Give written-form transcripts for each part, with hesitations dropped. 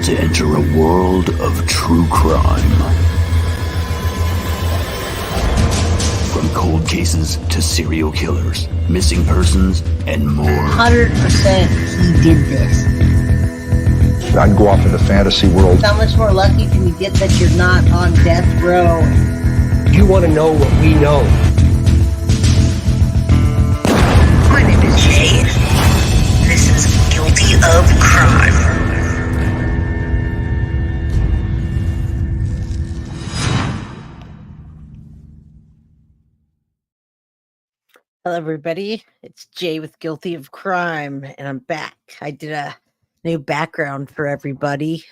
to enter a world of true crime. From cold cases to serial killers, missing persons, and more. 100% he did this. I'd go off into fantasy world. How much more lucky can you get that you're not on death row? You want to know what we know. My name is Jay. This is Guilty of Crime. Hello, everybody. It's Jay with Guilty of Crime, and I'm back. I did a new background for everybody.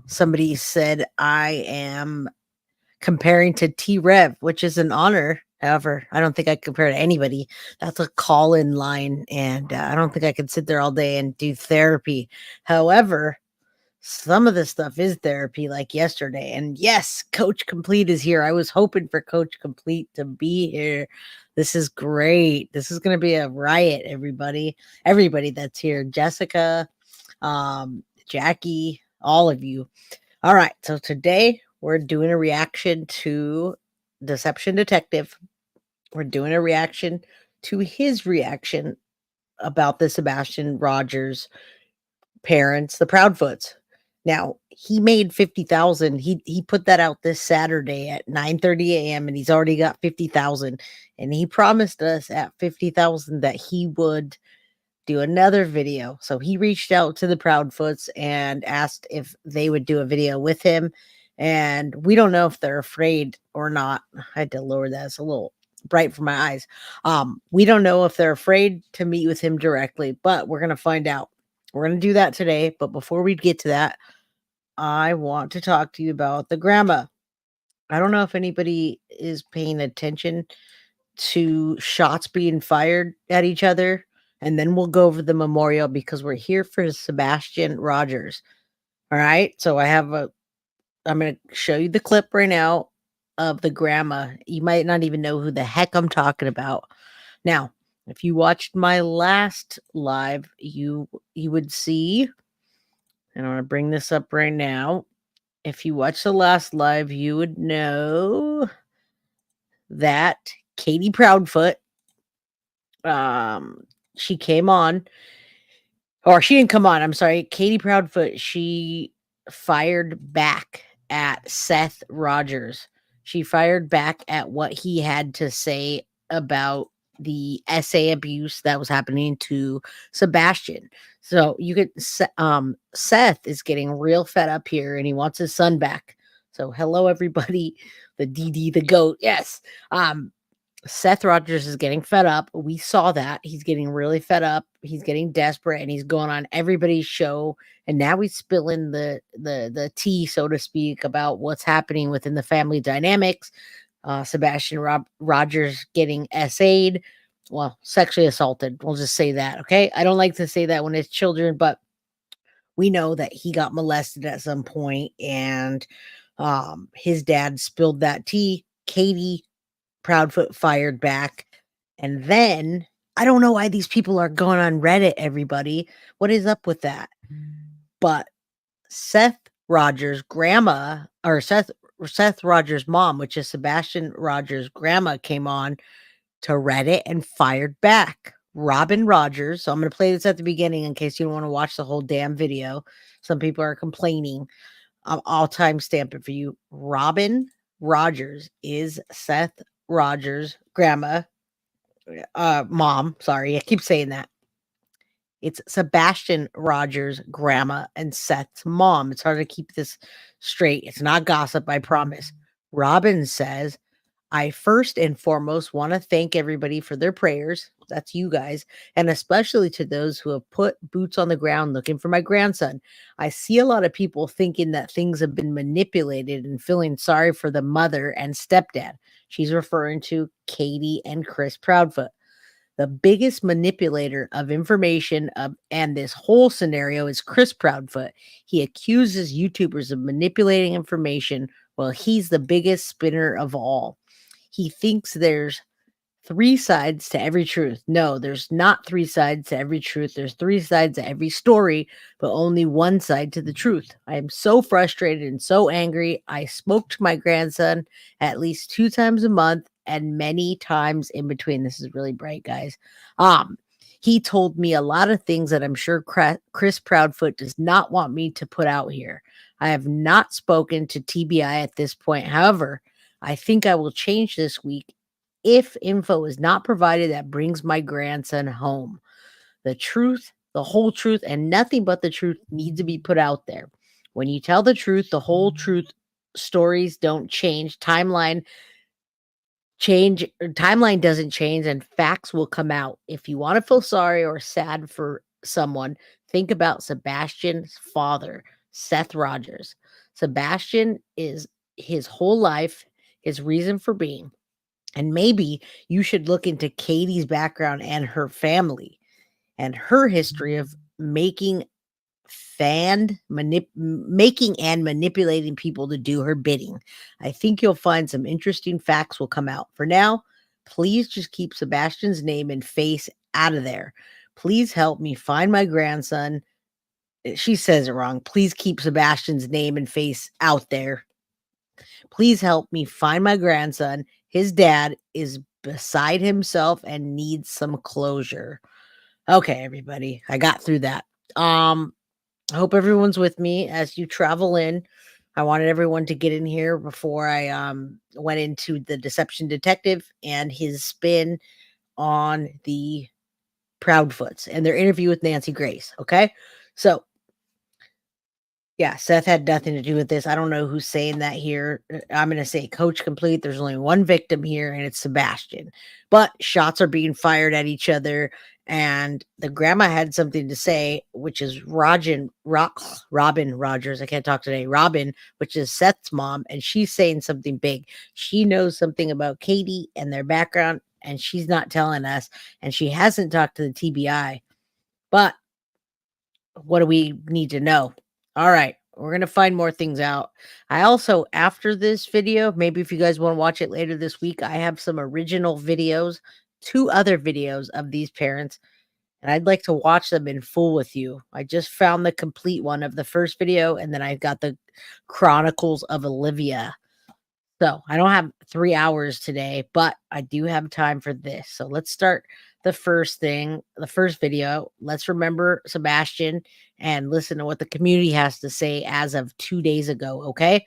Somebody said I am comparing to T-Rev, which is an honor. However, I don't think I compare to anybody. That's a call-in line, and I don't think I could sit there all day and do therapy. However, some of this stuff is therapy, like yesterday. And yes, Coach Complete is here. I was hoping for Coach Complete to be here. This is great. This is going to be a riot, everybody. Everybody that's here. Jessica, Jackie, all of you. All right. So today we're doing a reaction to Deception Detective. We're doing a reaction to his reaction about the Sebastian Rogers parents, the Proudfoots. Now, he made 50,000. He put that out this Saturday at 9:30 a.m. and he's already got 50,000. And he promised us at 50,000 that he would do another video. So he reached out to the Proudfoots and asked if they would do a video with him. And we don't know if they're afraid or not. I had to lower that. It's a little bright for my eyes. We don't know if they're afraid to meet with him directly, but we're going to find out. We're going to do that today. But before we get to that, I want to talk to you about the grandma. I don't know if anybody is paying attention to shots being fired at each other. And then we'll go over the memorial because we're here for Sebastian Rogers. All right. So I'm going to show you the clip right now of the grandma. You might not even know who the heck I'm talking about. Now, if you watched my last live, you would see, and I'm going to bring this up right now. If you watched the last live, you would know that Katie Proudfoot, she came on, or she didn't come on. I'm sorry. Katie Proudfoot, she fired back at Seth Rogers. She fired back at what he had to say about the essay abuse that was happening to Sebastian. So you could, Seth is getting real fed up here and he wants his son back. So hello, everybody. The DD, the GOAT. Yes. Seth Rogers is getting fed up. We saw that. He's getting really fed up. He's getting desperate and he's going on everybody's show. And now he's spilling the tea, so to speak, about what's happening within the family dynamics. Sebastian Rogers getting SA'd, well, sexually assaulted. We'll just say that, okay? I don't like to say that when it's children, but we know that he got molested at some point, and his dad spilled that tea. Katie Proudfoot fired back, and then I don't know why these people are going on Reddit, everybody. What is up with that? But Seth Rogers' grandma, or Seth Rogers' mom, which is Sebastian Rogers' grandma, came on to Reddit and fired back. Robin Rogers. So I'm going to play this at the beginning in case you don't want to watch the whole damn video. Some people are complaining. I'll timestamp it for you. Robin Rogers is Seth Rogers' grandma, mom. Sorry, I keep saying that. It's Sebastian Rogers' grandma and Seth's mom. It's hard to keep this straight. It's not gossip, I promise. Robin says, I first and foremost want to thank everybody for their prayers. That's you guys. And especially to those who have put boots on the ground looking for my grandson. I see a lot of people thinking that things have been manipulated and feeling sorry for the mother and stepdad. She's referring to Katie and Chris Proudfoot. The biggest manipulator of information and this whole scenario is Chris Proudfoot. He accuses YouTubers of manipulating information while he's the biggest spinner of all. He thinks there's three sides to every truth. No, there's not three sides to every truth. There's three sides to every story, but only one side to the truth. I am so frustrated and so angry. I spoke to my grandson at least 2 times a month and many times in between. This is really bright, guys. He told me a lot of things that I'm sure Chris Proudfoot does not want me to put out here. I have not spoken to TBI at this point. However, I think I will change this week if info is not provided that brings my grandson home. The truth, the whole truth, and nothing but the truth needs to be put out there. When you tell the truth, the whole truth, stories don't change. Timeline doesn't change, and facts will come out. If you want to feel sorry or sad for someone, think about Sebastian's father, Seth Rogers. Sebastian is his whole life, his reason for being. And maybe you should look into Katie's background and her family and her history of making and manipulating people to do her bidding. I think you'll find some interesting facts will come out. For now, please just keep Sebastian's name and face out of there. Please help me find my grandson. She says it wrong. Please keep Sebastian's name and face out there. Please help me find my grandson. His dad is beside himself and needs some closure. Okay, everybody. I got through that. I hope everyone's with me as you travel in. I wanted everyone to get in here before I went into the Deception Detective and his spin on the Proudfoots and their interview with Nancy Grace. Okay, so yeah, Seth had nothing to do with this. I don't know who's saying that here. I'm going to say coach complete. There's only one victim here, and it's Sebastian. But shots are being fired at each other, and the grandma had something to say, which is Robin Rogers. I can't talk today. Robin, which is Seth's mom, and she's saying something big. She knows something about Katie and their background, and she's not telling us, and she hasn't talked to the TBI. But what do we need to know? All right, we're going to find more things out. I also, after this video, maybe if you guys want to watch it later this week, I have some original videos, 2 other videos of these parents, and I'd like to watch them in full with you. I just found the complete one of the first video, and then I've got the Chronicles of Olivia. So I don't have 3 hours today, but I do have time for this. So let's start the first video. Let's remember Sebastian and listen to what the community has to say as of 2 days ago. Okay.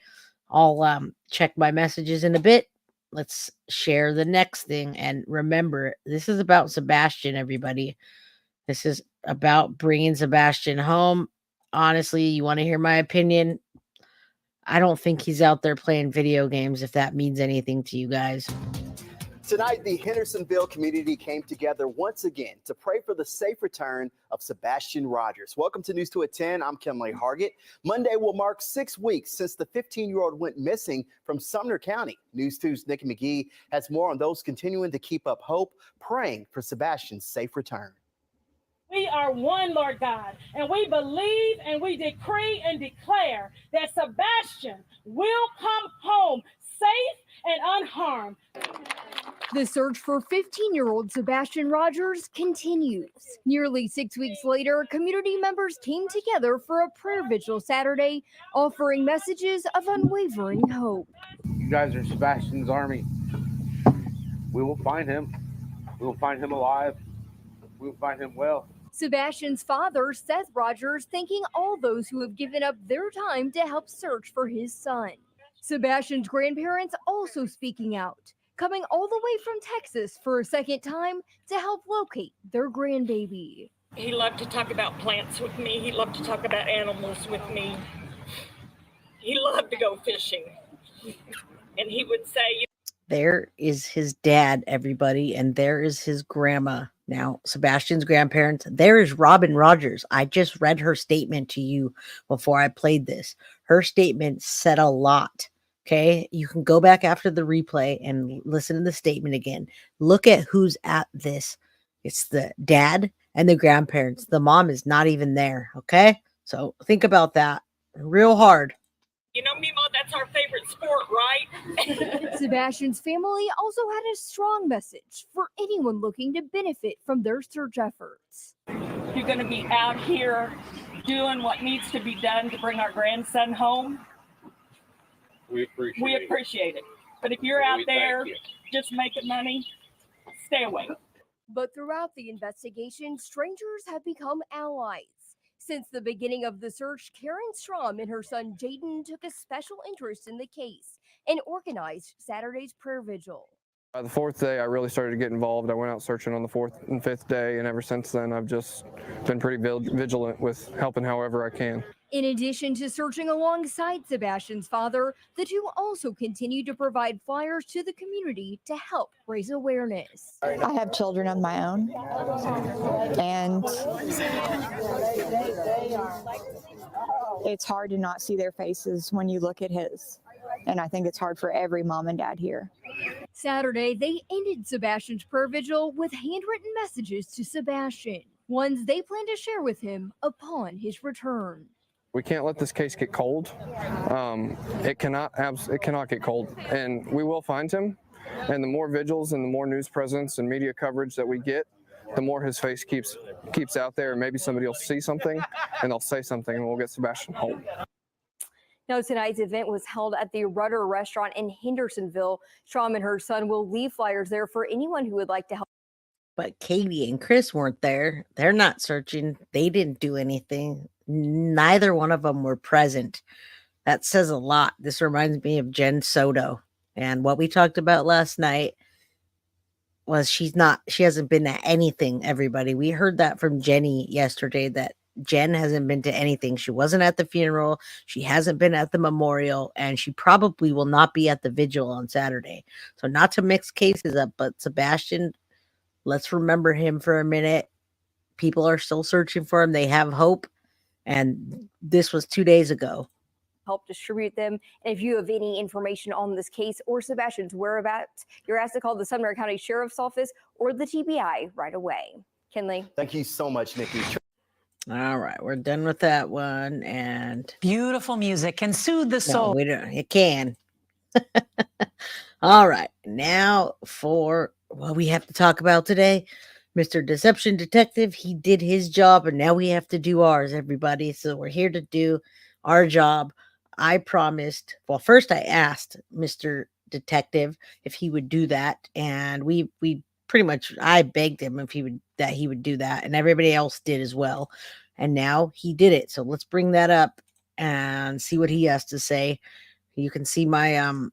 I'll check my messages in a bit. Let's share the next thing. And remember, this is about Sebastian, everybody. This is about bringing Sebastian home. Honestly, you want to hear my opinion? I don't think he's out there playing video games, if that means anything to you guys. Tonight, the Hendersonville community came together once again to pray for the safe return of Sebastian Rogers. Welcome to News 2 at 10. I'm Kimberly Hargett. Monday will mark 6 weeks since the 15-year-old went missing from Sumner County. News 2's Nikki McGee has more on those continuing to keep up hope, praying for Sebastian's safe return. We are one, Lord God, and we believe and we decree and declare that Sebastian will come home safe and unharmed. The search for 15-year-old Sebastian Rogers continues. Nearly 6 weeks later, community members came together for a prayer vigil Saturday, offering messages of unwavering hope. You guys are Sebastian's army. We will find him. We will find him alive. We will find him well. Sebastian's father, Seth Rogers, thanking all those who have given up their time to help search for his son. Sebastian's grandparents also speaking out, coming all the way from Texas for a second time to help locate their grandbaby. He loved to talk about plants with me. He loved to talk about animals with me. He loved to go fishing. And he would say, there is his dad, everybody, and there is his grandma. Now, Sebastian's grandparents. There is Robin Rogers. I just read her statement to you before I played this. Her statement said a lot. Okay, you can go back after the replay and listen to the statement again. Look at who's at this. It's the dad and the grandparents. The mom is not even there. Okay, so think about that real hard. you know, Mimo, that's our favorite sport, right? Sebastian's family also had a strong message for anyone looking to benefit from their search efforts. You're going to be out here doing what needs to be done to bring our grandson home. We appreciate it. But if you're out there just making money, stay away. But throughout the investigation, strangers have become allies. Since the beginning of the search, Karen Strom and her son Jaden took a special interest in the case and organized Saturday's prayer vigil. By the fourth day, I really started to get involved. I went out searching on the fourth and fifth day, and ever since then, I've just been pretty vigilant with helping however I can. In addition to searching alongside Sebastian's father, the two also continue to provide flyers to the community to help raise awareness. I have children of my own, and it's hard to not see their faces when you look at his. And I think it's hard for every mom and dad here. Saturday, they ended Sebastian's prayer vigil with handwritten messages to Sebastian, ones they plan to share with him upon his return. We can't let this case get cold. It cannot get cold, and we will find him. And the more vigils and the more news presence and media coverage that we get, the more his face keeps out there, and maybe somebody will see something and they'll say something, and we'll get Sebastian home. Now, tonight's event was held at the Rudder Restaurant in Hendersonville. Strom and her son will leave flyers there for anyone who would like to help. But Katie and Chris weren't there. They're not searching. They didn't do anything. Neither one of them were present. That says a lot. This reminds me of Jen Soto. And what we talked about last night was she hasn't been at anything, everybody. We heard that from Jenny yesterday, that Jen hasn't been to anything. She wasn't at the funeral. She hasn't been at the memorial, and she probably will not be at the vigil on Saturday. So not to mix cases up, but Sebastian, let's remember him for a minute. People are still searching for him. They have hope. And this was 2 days ago. Help distribute them. And if you have any information on this case or Sebastian's whereabouts, you're asked to call the Sumner County Sheriff's Office or the TBI right away. Kinley. Thank you so much, Nikki. All right, we're done with that one. And beautiful music can soothe the soul. No, we don't. It can. All right, now for what we have to talk about today. Mr. Deception Detective, he did his job, and now we have to do ours, everybody. So we're here to do our job. I promised, well, first I asked Mr. Detective if he would do that, and we pretty much, I begged him if he would do that, and everybody else did as well. And now he did it. So let's bring that up and see what he has to say. You can see my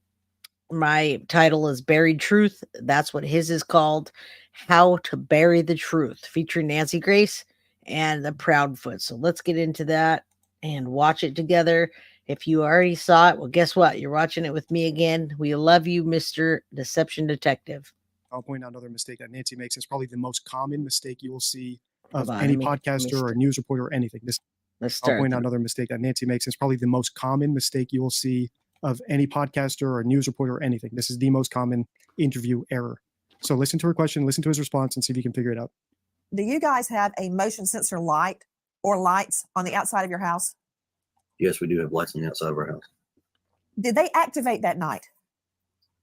title is Buried Truth. That's what his is called. How to Bury the Truth, featuring Nancy Grace and the Proudfoot. So let's get into that and watch it together. If you already saw it, well, guess what? You're watching it with me again. We love you, Mr. Deception Detective. I'll point out another mistake that Nancy makes. It's probably the most common mistake you will see of any podcaster or news reporter or anything. I'll point out another mistake that Nancy makes. It's probably the most common mistake you will see of any podcaster or news reporter or anything. This is the most common interview error. So listen to her question, listen to his response, and see if you can figure it out. Do you guys have a motion sensor light or lights on the outside of your house? Yes, we do have lights on the outside of our house. Did they activate that night?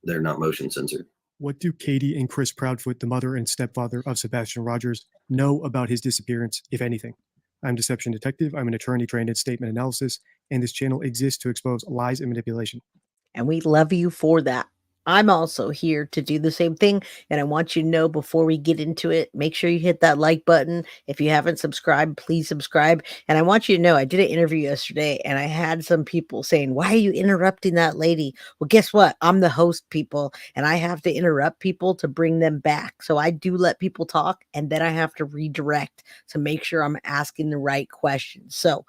They're not motion censored. What do Katie and Chris Proudfoot, the mother and stepfather of Sebastian Rogers, know about his disappearance, if anything? I'm Deception Detective. I'm an attorney trained in statement analysis, and this channel exists to expose lies and manipulation. And we love you for that. I'm also here to do the same thing. And I want you to know, before we get into it, make sure you hit that like button. If you haven't subscribed, please subscribe. And I want you to know, I did an interview yesterday and I had some people saying, why are you interrupting that lady? Well, guess what? I'm the host, people, and I have to interrupt people to bring them back. So I do let people talk, and then I have to redirect to make sure I'm asking the right questions. So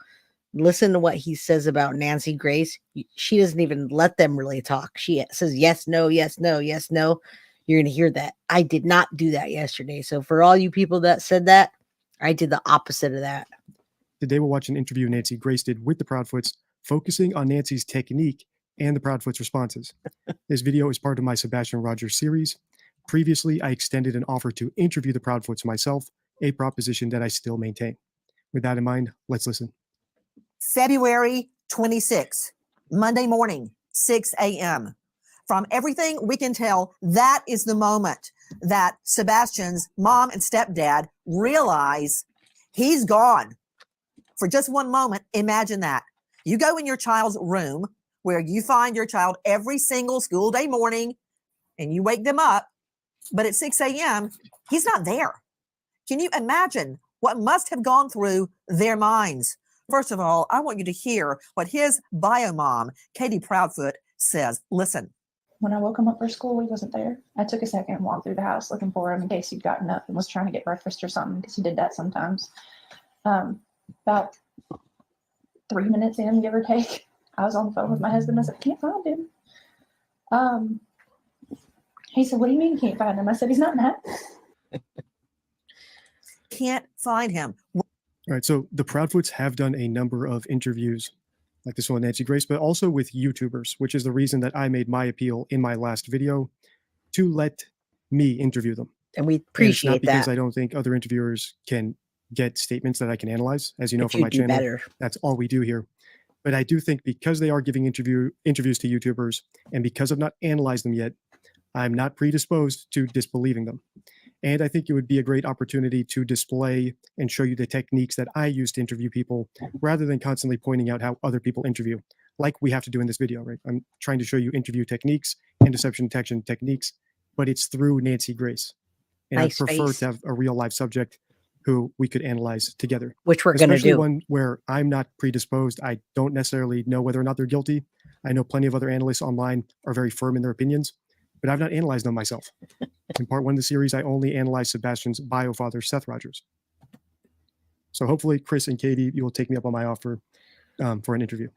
listen to what he says about Nancy Grace. She doesn't even let them really talk. She says, yes, no, yes, no, yes, no. You're going to hear that. I did not do that yesterday. So for all you people that said that, I did the opposite of that. Today we'll watch an interview Nancy Grace did with the Proudfoots, focusing on Nancy's technique and the Proudfoots' responses. This video is part of my Sebastian Rogers series. Previously, I extended an offer to interview the Proudfoots myself, a proposition that I still maintain. With that in mind, let's listen. February 26, Monday morning, 6 a.m. from everything we can tell, that is the moment that Sebastian's mom and stepdad realize he's gone. For just one moment, imagine that. You go in your child's room where you find your child every single school day morning and you wake them up, but at 6 a.m., he's not there. Can you imagine what must have gone through their minds? First of all, I want you to hear what his bio mom, Katie Proudfoot, says. Listen. When I woke him up for school, he wasn't there. I took a second and walked through the house looking for him in case he'd gotten up and was trying to get breakfast or something, because he did that sometimes. About 3 minutes in, give or take, I was on the phone with my husband. I said, I can't find him. He said, what do you mean you can't find him? I said, he's not in the house. Can't find him. All right. So the Proudfoots have done a number of interviews like this one with Nancy Grace, but also with YouTubers, which is the reason that I made my appeal in my last video to let me interview them. And we appreciate not because that. I don't think other interviewers can get statements that I can analyze. As you know, But from you my do channel, better. that's all we do here. But I do think because they are giving interviews to YouTubers, and because I've not analyzed them yet, I'm not predisposed to disbelieving them. And I think it would be a great opportunity to display and show you the techniques that I use to interview people, rather than constantly pointing out how other people interview, like we have to do in this video, right? I'm trying to show you interview techniques and deception detection techniques, but it's through Nancy Grace. And Nice I prefer face. to have a real live subject who we could analyze together. Which we're going to Especially do. one where I'm not predisposed. I don't necessarily know whether or not they're guilty. I know plenty of other analysts online are very firm in their opinions, but I've not analyzed them myself. In part one of the series, I only analyzed Sebastian's bio father, Seth Rogers. So hopefully, Chris and Katie, you will take me up on my offer for an interview.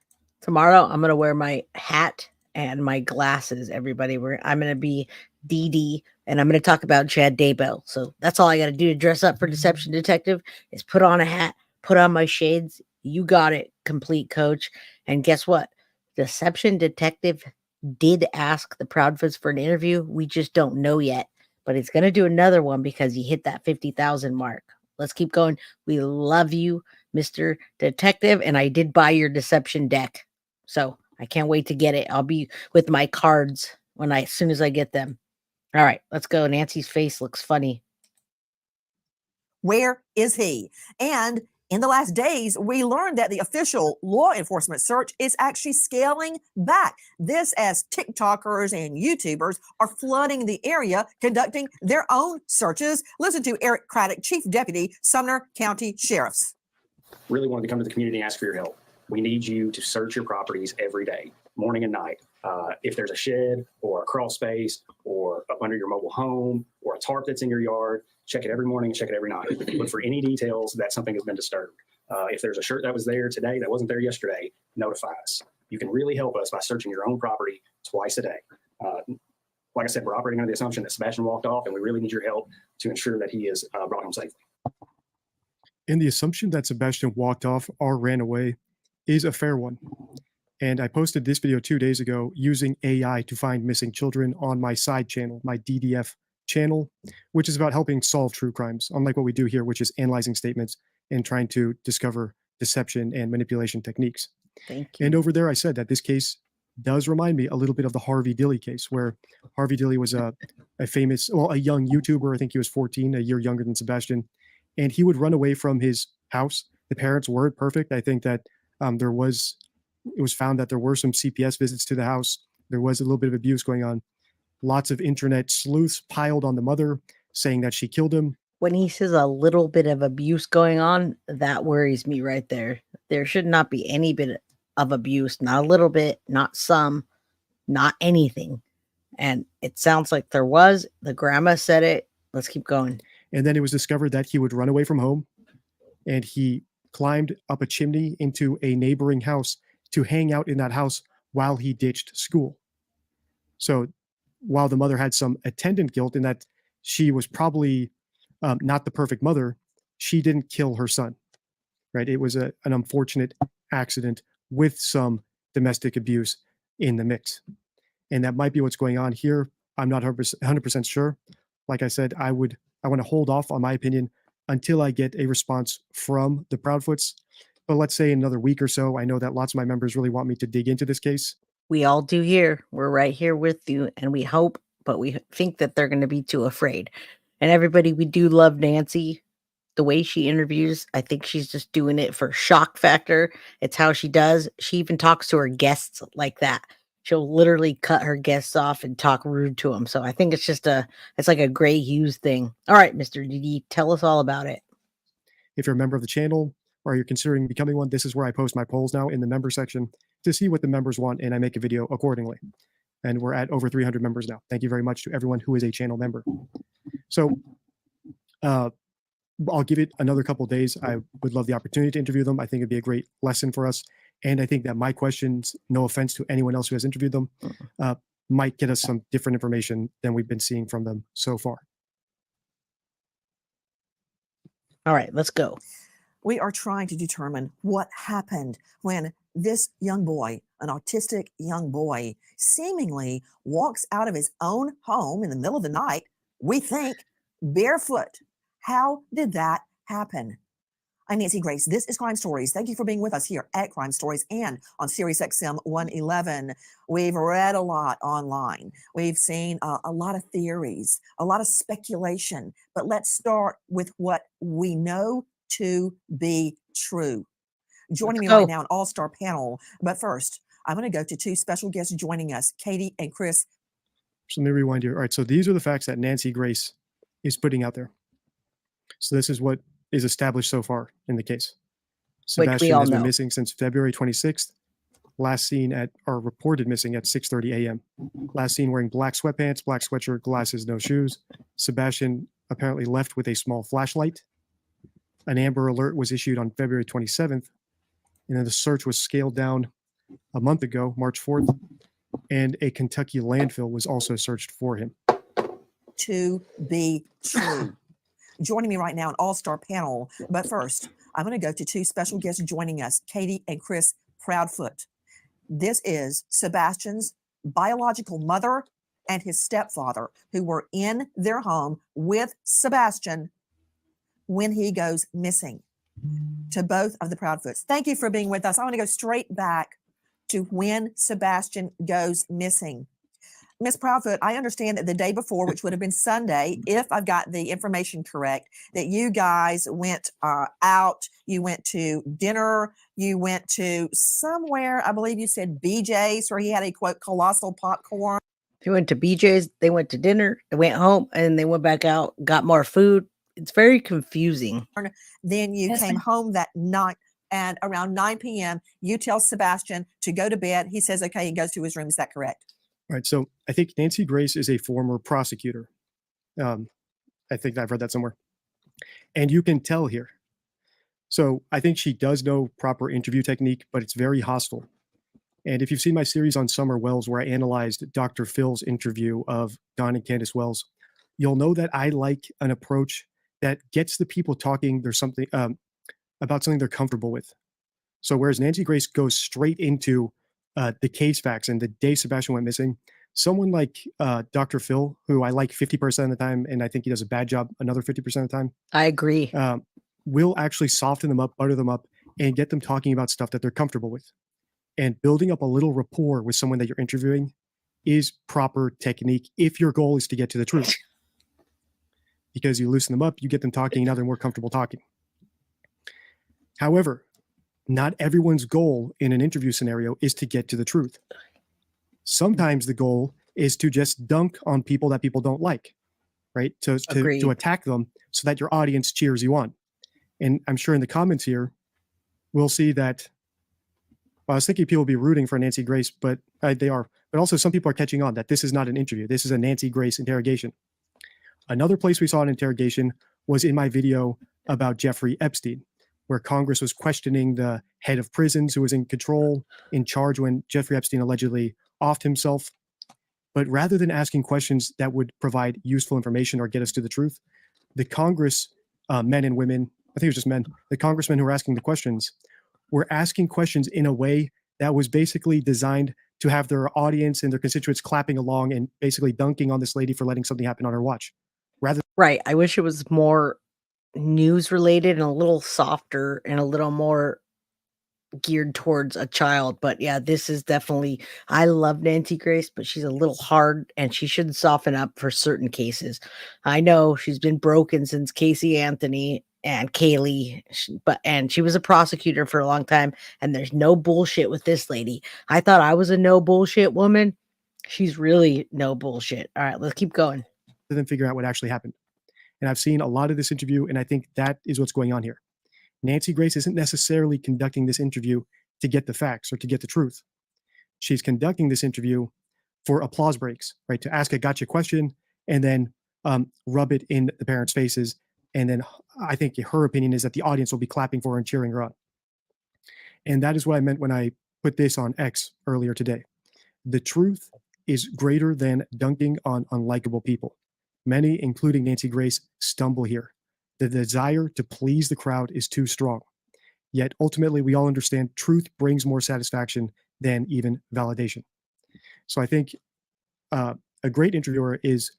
Tomorrow, I'm going to wear my hat and my glasses, everybody. I'm going to be DD, and I'm going to talk about Chad Daybell. So that's all I got to do to dress up for Deception Detective is put on a hat, put on my shades. You got it, complete coach. And guess what? Deception Detective did ask the Proudfoots for an interview. We just don't know yet, but it's going to do another one because he hit that 50,000 mark. Let's keep going. We love you, Mr. Detective. And I did buy your deception deck. So I can't wait to get it. I'll be with my cards as soon as I get them. All right, let's go. Nancy's face looks funny. Where is he? And in the last days, we learned that the official law enforcement search is actually scaling back. This as TikTokers and YouTubers are flooding the area, conducting their own searches. Listen to Eric Craddock, Chief Deputy, Sumner County Sheriff's. Really wanted to come to the community and ask for your help. We need you to search your properties every day, morning and night. If there's a shed or a crawl space or up under your mobile home or a tarp that's in your yard, check it every morning and check it every night. Look for any details that something has been disturbed. If there's a shirt that was there today that wasn't there yesterday, notify us. You can really help us by searching your own property twice a day. Like I said, we're operating under the assumption that Sebastian walked off, and we really need your help to ensure that he is brought home safely. And the assumption that Sebastian walked off or ran away is a fair one. And I posted this video 2 days ago using AI to find missing children on my side channel, my DDF channel, which is about helping solve true crimes, unlike what we do here, which is analyzing statements and trying to discover deception and manipulation techniques. Thank you. And over there, I said that this case does remind me a little bit of the Harvey Dilley case, where Harvey Dilley was a young YouTuber. I think he was 14, a year younger than Sebastian. And he would run away from his house. The parents weren't perfect. I think that it was found that there were some CPS visits to the house. There was a little bit of abuse going on. Lots of internet sleuths piled on the mother, saying that she killed him. When he says a little bit of abuse going on, that worries me right there. There should not be any bit of abuse, not a little bit, not some, not anything. And it sounds like there was. The grandma said it. Let's keep going. And then it was discovered that he would run away from home, and he climbed up a chimney into a neighboring house to hang out in that house while he ditched school. So while the mother had some attendant guilt in that she was probably not the perfect mother, she didn't kill her son, right? It was an unfortunate accident with some domestic abuse in the mix. And that might be what's going on here. I'm not 100% sure. Like I said, I want to hold off on my opinion until I get a response from the Proudfoots. But let's say in another week or so, I know that lots of my members really want me to dig into this case. We all do here. We're right here with you, and we hope, but we think that they're going to be too afraid. And everybody, we do love Nancy. The way she interviews, I think she's just doing it for shock factor. It's how she does. She even talks to her guests like that. She'll literally cut her guests off and talk rude to them. So I think it's like a Gray Hughes thing. All right, Mr. DD, tell us all about it. If you're a member of the channel or you're considering becoming one, this is where I post my polls now in the member section to see what the members want, and I make a video accordingly. And we're at over 300 members now. Thank you very much to everyone who is a channel member. So I'll give it another couple of days. I would love the opportunity to interview them. I think it'd be a great lesson for us. And I think that my questions, no offense to anyone else who has interviewed them, might get us some different information than we've been seeing from them so far. All right, let's go. We are trying to determine what happened when this young boy, an autistic young boy, seemingly walks out of his own home in the middle of the night, we think, barefoot. How did that happen? I'm Nancy Grace. This is Crime Stories. Thank you for being with us here at Crime Stories and on Sirius XM 111. We've read a lot online. We've seen a lot of theories, a lot of speculation, but let's start with what we know to be true. Joining me right now, an all-star panel. But first, I'm going to go to two special guests joining us, Katie and Chris. So let me rewind here. All right, so these are the facts that Nancy Grace is putting out there. So this is what is established so far in the case. Sebastian has been missing since February 26th. Last seen reported missing at 6:30 a.m. Last seen wearing black sweatpants, black sweatshirt, glasses, no shoes. Sebastian apparently left with a small flashlight. An Amber Alert was issued on February 27th. And then the search was scaled down a month ago, March 4th. And a Kentucky landfill was also searched for him. To be true. Joining me right now, an all-star panel. But first, I'm going to go to two special guests joining us, Katie and Chris Proudfoot. This is Sebastian's biological mother and his stepfather, who were in their home with Sebastian when he goes missing. To both of the Proudfoots, thank you for being with us. I want to go straight back to when Sebastian goes missing. Miss Proudfoot, I understand that the day before, which would have been Sunday, if I've got the information correct, that you guys went out, you went to dinner, you went to somewhere, I believe you said BJ's, where he had a, quote, colossal popcorn. They went to BJ's, they went to dinner, they went home, and they went back out, got more food. It's very confusing. Then you came home that night, and around 9 p.m., you tell Sebastian to go to bed. He says, okay, he goes to his room. Is that correct? All right, so I think Nancy Grace is a former prosecutor. I think I've read that somewhere. And you can tell here. So I think she does know proper interview technique, but it's very hostile. And if you've seen my series on Summer Wells, where I analyzed Dr. Phil's interview of Don and Candace Wells, you'll know that I like an approach that gets the people talking about something they're comfortable with. So whereas Nancy Grace goes straight into the case facts and the day Sebastian went missing, someone like Dr. Phil, who I like 50% of the time, and I think he does a bad job another 50% of the time. I agree. Will actually soften them up, butter them up, and get them talking about stuff that they're comfortable with. And building up a little rapport with someone that you're interviewing is proper technique if your goal is to get to the truth. Because you loosen them up, you get them talking, now they're more comfortable talking. However, not everyone's goal in an interview scenario is to get to the truth. Sometimes the goal is to just dunk on people that people don't like, right? To attack them so that your audience cheers you on. And I'm sure in the comments here, we'll see that, well, I was thinking people will be rooting for Nancy Grace, but they are. But also some people are catching on that this is not an interview. This is a Nancy Grace interrogation. Another place we saw an interrogation was in my video about Jeffrey Epstein, where Congress was questioning the head of prisons who was in charge when Jeffrey Epstein allegedly offed himself. But rather than asking questions that would provide useful information or get us to the truth, the Congress men and women, I think it was just men, the congressmen who were asking the questions were asking questions in a way that was basically designed to have their audience and their constituents clapping along and basically dunking on this lady for letting something happen on her watch. Right. I wish it was more news related and a little softer and a little more geared towards a child. But yeah, this is definitely, I love Nancy Grace, but she's a little hard and she should soften up for certain cases. I know she's been broken since Casey Anthony and Kaylee, and she was a prosecutor for a long time, and there's no bullshit with this lady. I thought I was a no bullshit woman. She's really no bullshit. All right, let's keep going. Then figure out what actually happened. And I've seen a lot of this interview, and I think that is what's going on here. Nancy Grace isn't necessarily conducting this interview to get the facts or to get the truth. She's conducting this interview for applause breaks, right? To ask a gotcha question and then rub it in the parents' faces. And then I think her opinion is that the audience will be clapping for her and cheering her on. And that is what I meant when I put this on X earlier today. The truth is greater than dunking on unlikable people. Many, including Nancy Grace, stumble here. The desire to please the crowd is too strong. Yet ultimately, we all understand truth brings more satisfaction than even validation. So I think a great interviewer is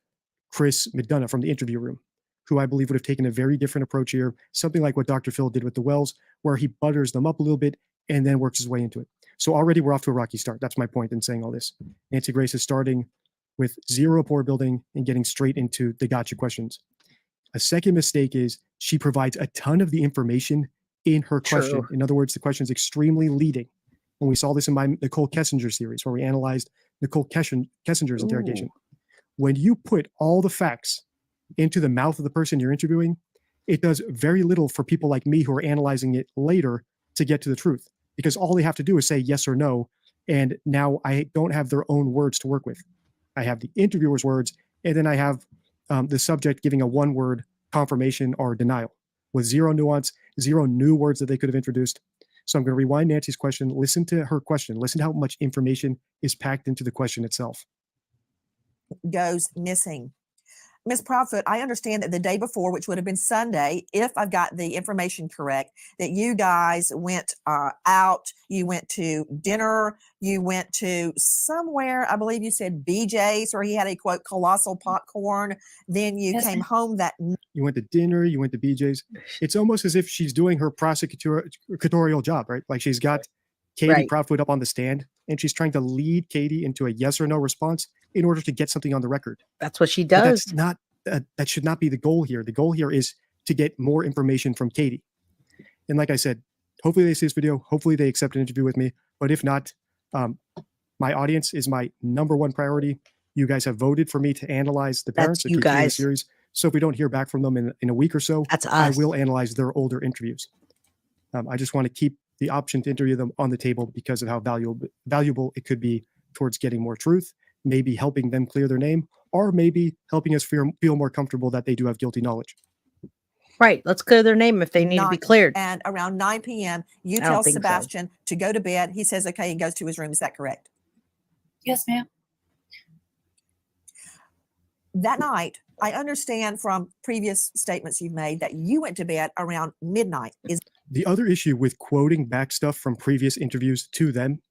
Chris McDonough from the Interview Room, who I believe would have taken a very different approach here, something like what Dr. Phil did with the Wells, where he butters them up a little bit and then works his way into it. So already we're off to a rocky start. That's my point in saying all this. Nancy Grace is starting with zero rapport building and getting straight into the gotcha questions. A second mistake is she provides a ton of the information in her question. In other words, the question is extremely leading. When we saw this in my Nicole Kessinger series, where we analyzed Nicole Kessinger's interrogation. When you put all the facts into the mouth of the person you're interviewing, it does very little for people like me who are analyzing it later to get to the truth, because all they have to do is say yes or no. And now I don't have their own words to work with. I have the interviewer's words, and then I have the subject giving a one-word confirmation or denial with zero nuance, zero new words that they could have introduced. So I'm going to rewind Nancy's question, listen to her question, listen to how much information is packed into the question itself. Goes missing. Ms. Proudfoot, I understand that the day before, which would have been Sunday, if I've got the information correct, that you guys went out, you went to dinner, you went to somewhere, I believe you said BJ's, or he had a quote, colossal popcorn. Then you came home that night. You went to dinner, you went to BJ's. It's almost as if she's doing her prosecutorial job, right? Like she's got Katie Proudfoot up on the stand and she's trying to lead Katie into a yes or no response in order to get something on the record. That's what she does. But that's not, that should not be the goal here. The goal here is to get more information from Katie. And like I said, hopefully they see this video. Hopefully they accept an interview with me. But if not, my audience is my number one priority. You guys have voted for me to analyze the parents. That's you guys. Series. So if we don't hear back from them in a week or so, that's us. I will analyze their older interviews. I just want to keep the option to interview them on the table because of how valuable it could be towards getting more truth, maybe helping them clear their name, or maybe helping us feel more comfortable that they do have guilty knowledge. Right. Let's clear their name if they need to be cleared. And around 9 p.m., you tell Sebastian to go to bed. He says, okay, and goes to his room. Is that correct? Yes, ma'am. That night, I understand from previous statements you've made that you went to bed around midnight. The other issue with quoting back stuff from previous interviews to them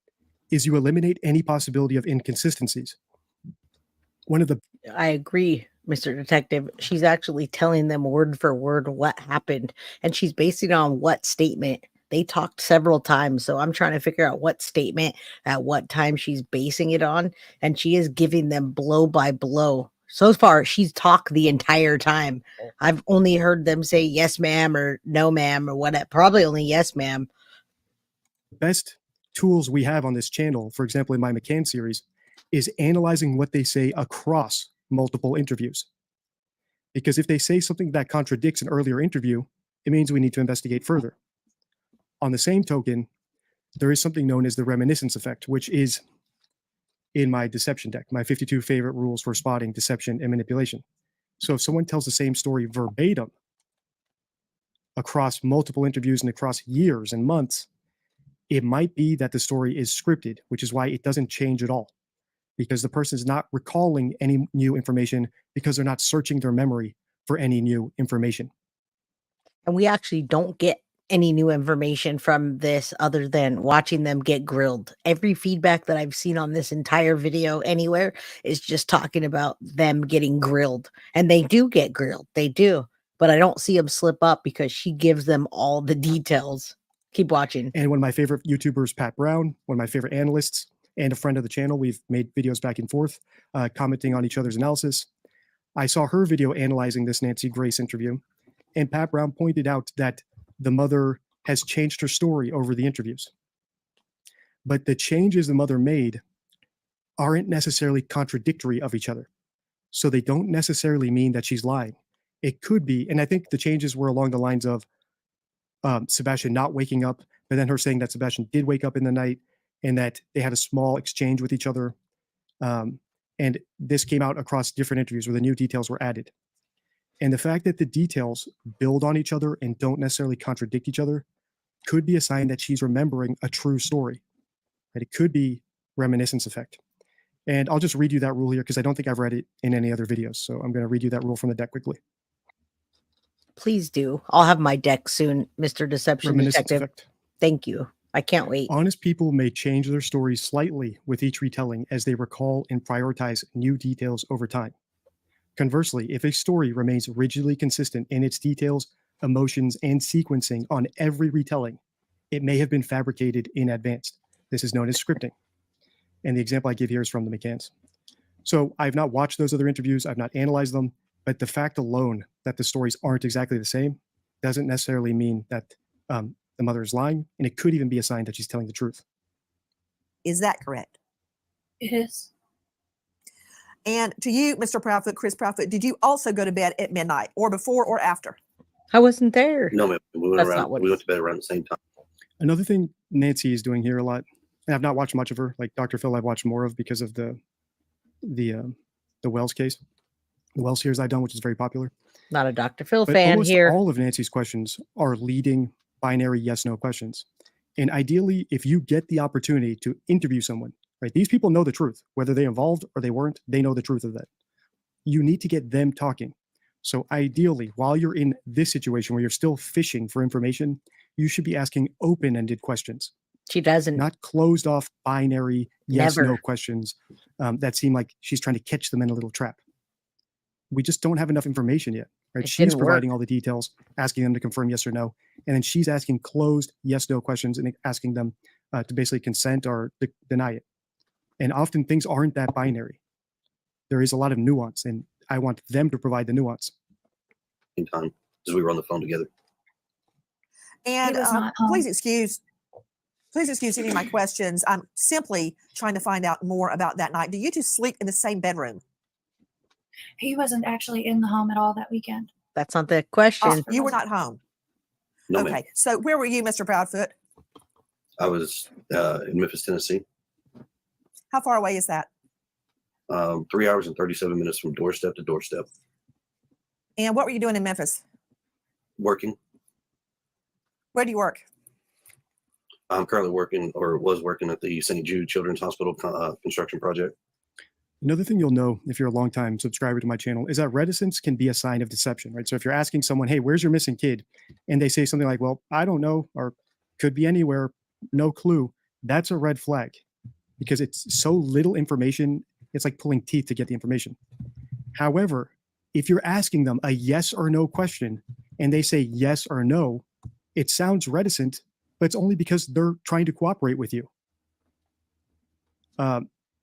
is you eliminate any possibility of inconsistencies. I agree, Mr. Detective. She's actually telling them word for word what happened, and she's basing it on what statement. They talked several times, so I'm trying to figure out what statement at what time she's basing it on, and she is giving them blow by blow. So far, she's talked the entire time. I've only heard them say yes, ma'am, or no, ma'am, or whatever. Probably only yes, ma'am. The best tools we have on this channel, for example, in my McCann series, is analyzing what they say across multiple interviews. Because if they say something that contradicts an earlier interview, it means we need to investigate further. On the same token, there is something known as the reminiscence effect, which is in my deception deck, my 52 favorite rules for spotting deception and manipulation. So if someone tells the same story verbatim across multiple interviews and across years and months, it might be that the story is scripted, which is why it doesn't change at all. Because the person is not recalling any new information because they're not searching their memory for any new information. And we actually don't get any new information from this other than watching them get grilled. Every feedback that I've seen on this entire video anywhere is just talking about them getting grilled. And they do get grilled. They do. But I don't see them slip up because she gives them all the details. Keep watching. And one of my favorite YouTubers, Pat Brown, one of my favorite analysts, and a friend of the channel. We've made videos back and forth, commenting on each other's analysis. I saw her video analyzing this Nancy Grace interview, and Pat Brown pointed out that the mother has changed her story over the interviews. But the changes the mother made aren't necessarily contradictory of each other. So they don't necessarily mean that she's lying. It could be, and I think the changes were along the lines of Sebastian not waking up, but then her saying that Sebastian did wake up in the night and that they had a small exchange with each other. And this came out across different interviews where the new details were added. And the fact that the details build on each other and don't necessarily contradict each other could be a sign that she's remembering a true story. Right? It could be reminiscence effect. And I'll just read you that rule here because I don't think I've read it in any other videos. So I'm going to read you that rule from the deck quickly. Please do. I'll have my deck soon, Mr. Deception Reminiscence Detective. effect. Thank you. I can't wait. Honest people may change their stories slightly with each retelling as they recall and prioritize new details over time. Conversely, if a story remains rigidly consistent in its details, emotions, and sequencing on every retelling, it may have been fabricated in advance. This is known as scripting. And the example I give here is from the McCanns. So I've not watched those other interviews. I've not analyzed them. But the fact alone that the stories aren't exactly the same doesn't necessarily mean that the mother is lying. And it could even be a sign that she's telling the truth. Is that correct? It is. And to you, Mr. Proudfoot, Chris Proudfoot, did you also go to bed at midnight or before or after? I wasn't there. No, ma'am. We went to bed around the same time. Another thing Nancy is doing here a lot, and I've not watched much of her, like Dr. Phil I've watched more of because of the Wells case. The Wells series I've done, which is very popular. Not a Dr. Phil But fan almost here. all of Nancy's questions are leading binary yes/no questions. And ideally, if you get the opportunity to interview someone, right? These people know the truth, whether they involved or they weren't, they know the truth of that. You need to get them talking. So ideally, while you're in this situation where you're still fishing for information, you should be asking open-ended questions. She doesn't. Not closed off binary yes/no Never. questions that seem like she's trying to catch them in a little trap. We just don't have enough information yet, right? It She's didn't providing work. all the details, asking them to confirm yes or no. And then she's asking closed yes/no questions and asking them to basically consent or deny it. And often things aren't that binary. There is a lot of nuance, and I want them to provide the nuance. In time, because we were on the phone together. And was not home. please excuse any of my questions. I'm simply trying to find out more about that night. Do you two sleep in the same bedroom? He wasn't actually in the home at all that weekend. That's not the question. You were not home. No, Okay. ma'am. So where were you, Mr. Proudfoot? I was in Memphis, Tennessee. How far away is that? 3 hours and 37 minutes from doorstep to doorstep. And what were you doing in Memphis? Working. Where do you work? I'm currently working, or was working, at the St. Jude Children's Hospital construction project. Another thing you'll know if you're a longtime subscriber to my channel is that reticence can be a sign of deception, right? So if you're asking someone, hey, where's your missing kid? And they say something like, well, I don't know, or could be anywhere, no clue. That's a red flag because it's so little information. It's like pulling teeth to get the information. However, if you're asking them a yes or no question and they say yes or no, it sounds reticent, but it's only because they're trying to cooperate with you.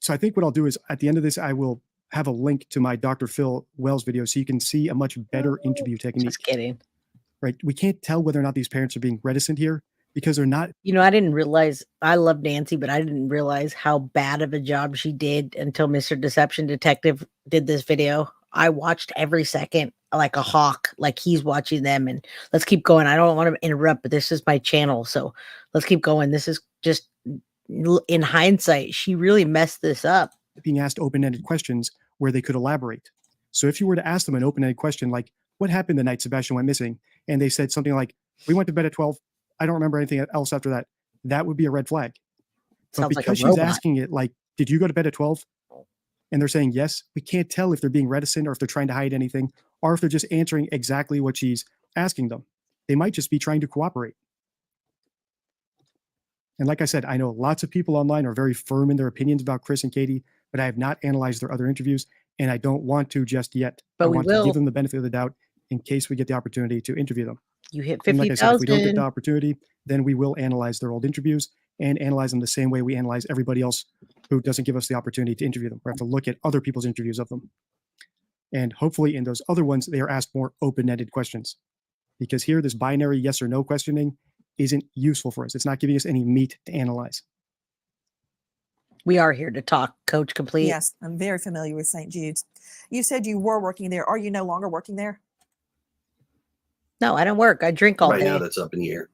So I think what I'll do is at the end of this, I will have a link to my Dr. Phil Wells video so you can see a much better interview technique. Just kidding. Right? We can't tell whether or not these parents are being reticent here because they're not. You know, I didn't realize, I love Nancy, but I didn't realize how bad of a job she did until Mr. Deception Detective did this video. I watched every second like a hawk, like he's watching them. And let's keep going. I don't want to interrupt, but this is my channel. So let's keep going. This is just, in hindsight, she really messed this up. Being asked open-ended questions where they could elaborate. So if you were to ask them an open-ended question like, what happened the night Sebastian went missing? And they said something like, we went to bed at 12. I don't remember anything else after that. That would be a red flag. But Sounds like a because she's robot. asking it like, did you go to bed at 12? And they're saying yes, we can't tell if they're being reticent or if they're trying to hide anything or if they're just answering exactly what she's asking them. They might just be trying to cooperate. And like I said, I know lots of people online are very firm in their opinions about Chris and Katie, but I have not analyzed their other interviews, and I don't want to just yet. But I we want will. to give them the benefit of the doubt in case we get the opportunity to interview them. You hit And like I said, if we don't get the 50,000. opportunity, then we will analyze their old interviews and analyze them the same way we analyze everybody else who doesn't give us the opportunity to interview them. We have to look at other people's interviews of them. And hopefully in those other ones, they are asked more open-ended questions. Because here, this binary yes or no questioning isn't useful for us. It's not giving us any meat to analyze. We are here to talk, Coach Complete. Yes, I'm very familiar with St. Jude's. You said you were working there. Are you no longer working there? No, I don't work. I drink all Right day. now, that's up in the air.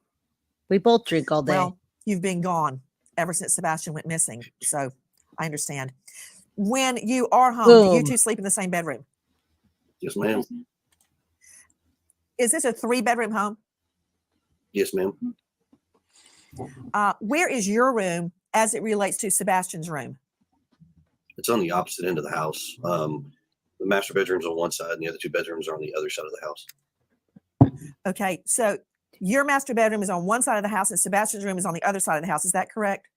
We both drink all day. Well, you've been gone ever since Sebastian went missing. So I understand. When you are home, do you Boom. two sleep in the same bedroom? Yes, ma'am. Is this a 3-bedroom home? Yes, ma'am. Where is your room as it relates to Sebastian's room? It's on the opposite end of the house. The master bedroom's on one side, and the other 2 bedrooms are on the other side of the house. Okay, so your master bedroom is on one side of the house and Sebastian's room is on the other side of the house. Is that correct?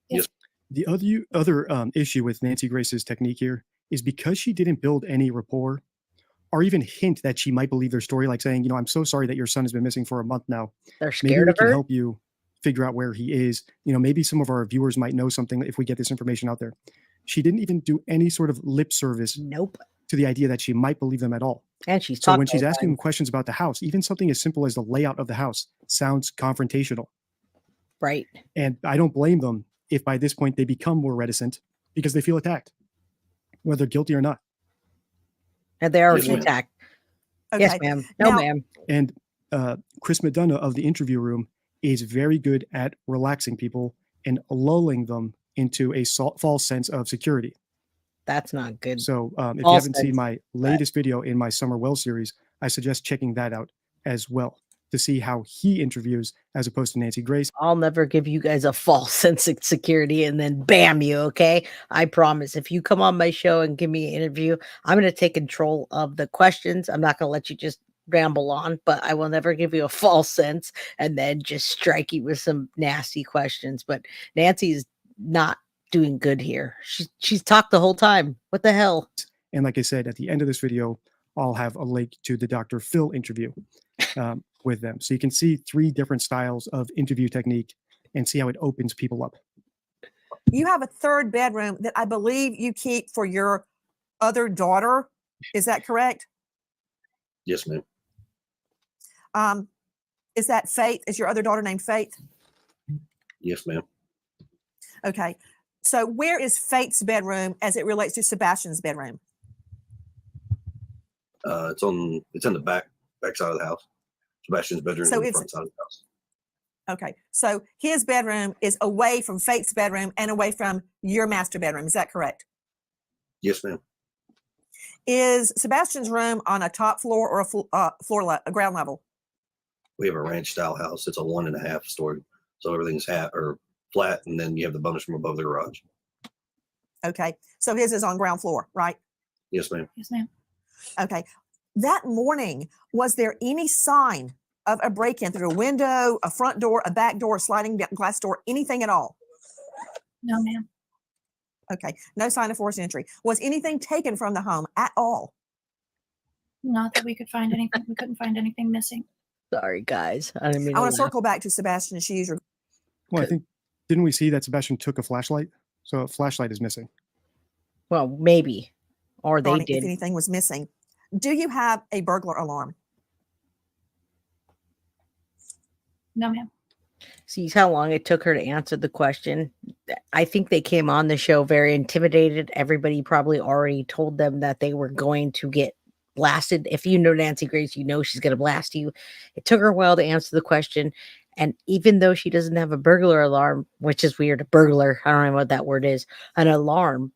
Yes. The other issue with Nancy Grace's technique here is because she didn't build any rapport or even hint that she might believe their story, like saying, I'm so sorry that your son has been missing for a month now. They're Maybe scared we of can her. help you figure out where he is. Maybe some of our viewers might know something if we get this information out there. She didn't even do any sort of lip service Nope. to the idea that she might believe them at all. And she's So talking when she's all the asking time. them questions about the house, even something as simple as the layout of the house sounds confrontational. Right. And I don't blame them if by this point they become more reticent because they feel attacked, whether guilty or not. And they're already ma'am. attacked. Okay. Yes, ma'am. No, Now- ma'am. And Chris McDonough of the interview room is very good at relaxing people and lulling them into a false sense of security. That's not good. So if you False haven't seen sense, my latest video in my Summer Well series, I suggest checking that out as well to see how he interviews as opposed to Nancy Grace. I'll never give you guys a false sense of security and then bam you, okay? I promise. If you come on my show and give me an interview, I'm going to take control of the questions. I'm not going to let you just ramble on, but I will never give you a false sense and then just strike you with some nasty questions. But Nancy's not doing good here. She's talked the whole time. What the hell? And like I said, at the end of this video, I'll have a link to the Dr. Phil interview with them. So you can see 3 different styles of interview technique and see how it opens people up. You have a 3rd bedroom that I believe you keep for your other daughter. Is that correct? Yes, ma'am. Is that Faith? Is your other daughter named Faith? Yes, ma'am. Okay. So where is Faith's bedroom as it relates to Sebastian's bedroom? It's in the back side of the house. Sebastian's bedroom So in the it's- front side of the house. Okay. So his bedroom is away from Faith's bedroom and away from your master bedroom. Is that correct? Yes, ma'am. Is Sebastian's room on a top floor or a ground level? We have a ranch style house. It's a 1.5 story. So everything's flat, and then you have the bonus from above the garage. Okay. So his is on ground floor, right? Yes, ma'am. Yes, ma'am. Okay. That morning, was there any sign of a break-in through a window, a front door, a back door, a sliding glass door, anything at all? No, ma'am. Okay. No sign of forced entry. Was anything taken from the home at all? Not that we could find anything. We couldn't find anything missing. Sorry, guys. I didn't mean I to want to laugh. circle back to Sebastian's shoes. Well, I think, didn't we see that Sebastian took a flashlight? So a flashlight is missing. Well, maybe. Or they If did. anything was missing. Do you have a burglar alarm? No, ma'am. See how long it took her to answer the question. I think they came on the show very intimidated. Everybody probably already told them that they were going to get blasted. If you know Nancy Grace, you know she's going to blast you. It took her a while to answer the question. And even though she doesn't have a burglar alarm, which is weird, a burglar, I don't know what that word is, an alarm,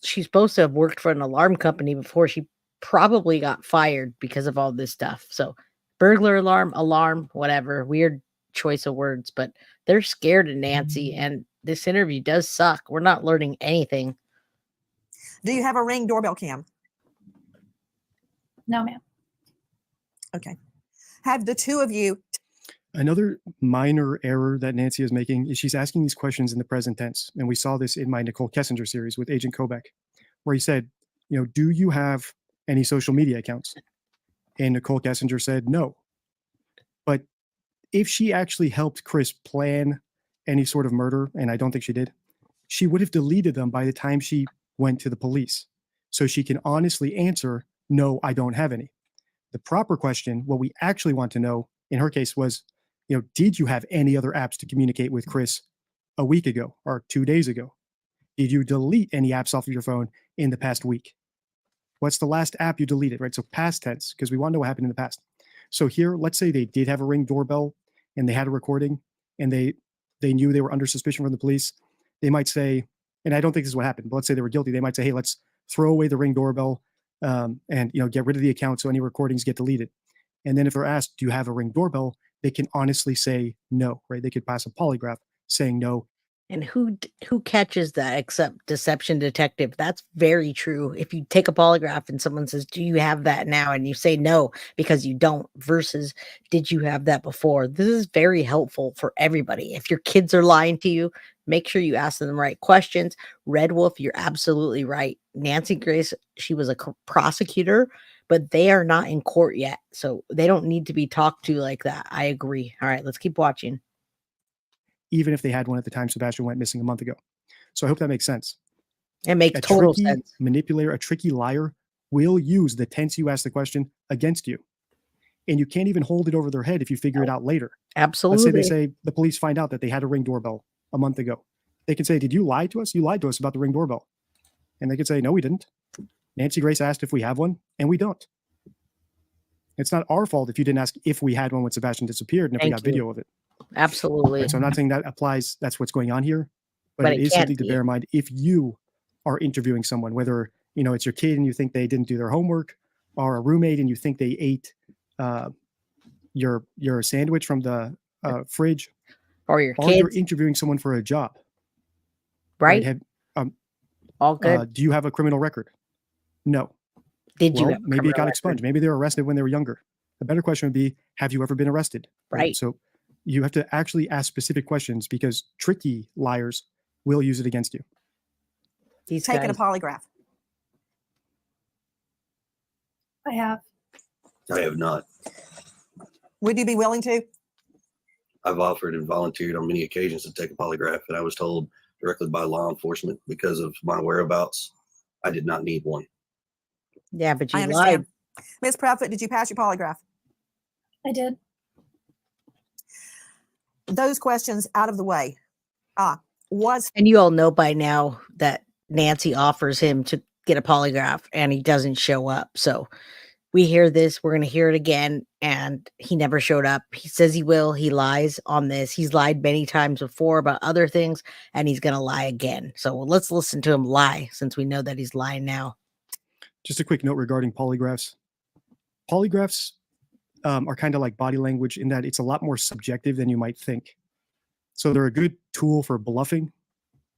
she's supposed to have worked for an alarm company before she probably got fired because of all this stuff. So burglar alarm, whatever, weird choice of words, but they're scared of Nancy, and this interview does suck. We're not learning anything. Do you have a Ring doorbell cam? No, ma'am. Okay. Have the two of you? Another minor error that Nancy is making is she's asking these questions in the present tense. And we saw this in my Nicole Kessinger series with Agent Kobek, where he said, do you have any social media accounts? And Nicole Kessinger said, no. if she actually helped Chris plan any sort of murder, and I don't think she did, she would have deleted them by the time she went to the police. So she can honestly answer, no, I don't have any. The proper question, what we actually want to know in her case was, did you have any other apps to communicate with Chris a week ago or 2 days ago? Did you delete any apps off of your phone in the past week? What's the last app you deleted, right? So past tense, because we want to know what happened in the past. So here, let's say they did have a Ring doorbell and they had a recording and they knew they were under suspicion from the police. They might say, and I don't think this is what happened, but let's say they were guilty. They might say, hey, let's throw away the Ring doorbell and get rid of the account so any recordings get deleted. And then if they're asked, do you have a Ring doorbell? They can honestly say no, right? They could pass a polygraph saying no. And who catches that except deception detective? That's very true. If you take a polygraph and someone says, do you have that now? And you say no because you don't, versus did you have that before? This is very helpful for everybody. If your kids are lying to you, make sure you ask them the right questions. Red Wolf, you're absolutely right. Nancy Grace, she was a prosecutor, but they are not in court yet. So they don't need to be talked to like that. I agree. All right, let's keep watching. Even if they had one at the time Sebastian went missing a month ago. So I hope that makes sense. It makes total sense. Manipulator, a tricky liar will use the tense you ask the question against you. And you can't even hold it over their head if you figure it out later. Absolutely. Let's say the police find out that they had a Ring doorbell a month ago. They can say, did you lie to us? You lied to us about the Ring doorbell. And they could say, no, we didn't. Nancy Grace asked if we have one, and we don't. It's not our fault if you didn't ask if we had one when Sebastian disappeared and if we got video of it. Absolutely. Right, so I'm not saying that applies, that's what's going on here, but it is something to bear in mind if you are interviewing someone, whether it's your kid and you think they didn't do their homework, or a roommate and you think they ate your sandwich from the fridge, or your kids. Or you're interviewing someone for a job. Right. All good. Do you have a criminal record? No. Did you? Maybe it got expunged. Maybe they were arrested when they were younger. The better question would be, have you ever been arrested? Right. So you have to actually ask specific questions because tricky liars will use it against you. He's taken a polygraph. I have. I have not. Would you be willing to? I've offered and volunteered on many occasions to take a polygraph, and I was told directly by law enforcement because of my whereabouts, I did not need one. Yeah, but you I understand. lied. Ms. Proudfoot, did you pass your polygraph? I did. Those questions out of the way. And you all know by now that Nancy offers him to get a polygraph and he doesn't show up. So we hear this, we're going to hear it again. And he never showed up. He says he will. He lies on this. He's lied many times before about other things, and he's going to lie again. So let's listen to him lie since we know that he's lying now. Just a quick note regarding polygraphs. Polygraphs are kind of like body language in that it's a lot more subjective than you might think. So they're a good tool for bluffing.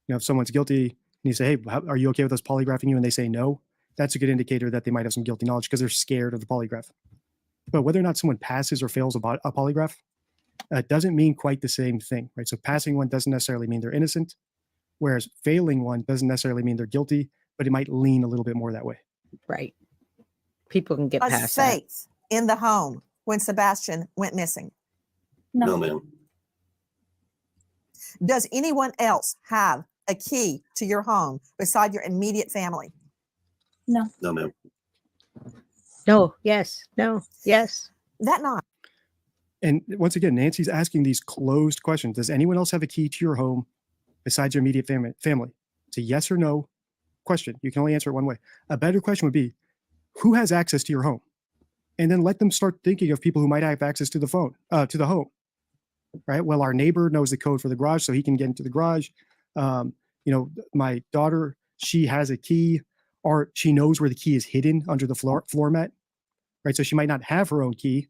If someone's guilty and you say, hey, are you okay with us polygraphing you? And they say no, that's a good indicator that they might have some guilty knowledge because they're scared of the polygraph. But whether or not someone passes or fails a polygraph doesn't mean quite the same thing, right? So passing one doesn't necessarily mean they're innocent, whereas failing one doesn't necessarily mean they're guilty, but it might lean a little bit more that way. Right. People can get past faith in the home when Sebastian went missing. No, ma'am. Does anyone else have a key to your home beside your immediate family? No. No, ma'am. No, yes, no, yes. That not. And once again, Nancy's asking these closed questions. Does anyone else have a key to your home besides your immediate family? It's a yes or no question. You can only answer it one way. A better question would be, who has access to your home? And then let them start thinking of people who might have access to the phone, to the home. Right? Well, our neighbor knows the code for the garage, so he can get into the garage. My daughter, she has a key, or she knows where the key is hidden under the floor mat. Right? So she might not have her own key,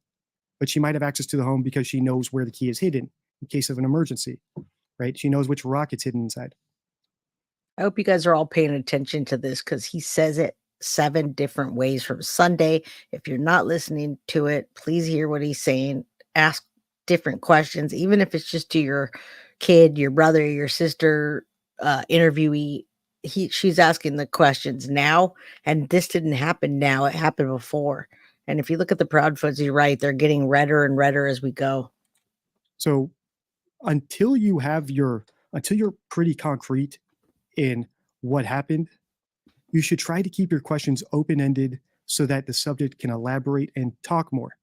but she might have access to the home because she knows where the key is hidden in case of an emergency. Right? She knows which rock it's hidden inside. I hope you guys are all paying attention to this because he says it 7 different ways from Sunday. If you're not listening to it, please hear what he's saying. Ask different questions, even if it's just to your kid, your brother, your sister, interviewee. She's asking the questions now, and this didn't happen now. It happened before. And if you look at the Proudfoots, you're right. They're getting redder and redder as we go. So until you're pretty concrete in what happened, you should try to keep your questions open-ended so that the subject can elaborate and talk more.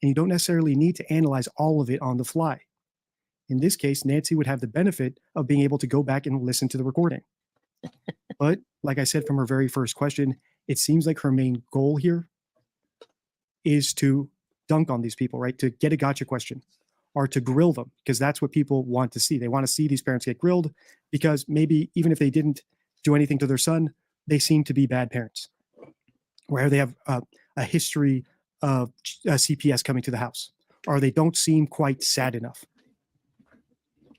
And you don't necessarily need to analyze all of it on the fly. In this case, Nancy would have the benefit of being able to go back and listen to the recording. But like I said from her very first question, it seems like her main goal here is to dunk on these people, right? To get a gotcha question or to grill them, because that's what people want to see. They want to see these parents get grilled because maybe even if they didn't do anything to their son, they seem to be bad parents, where they have a history of CPS coming to the house, or they don't seem quite sad enough.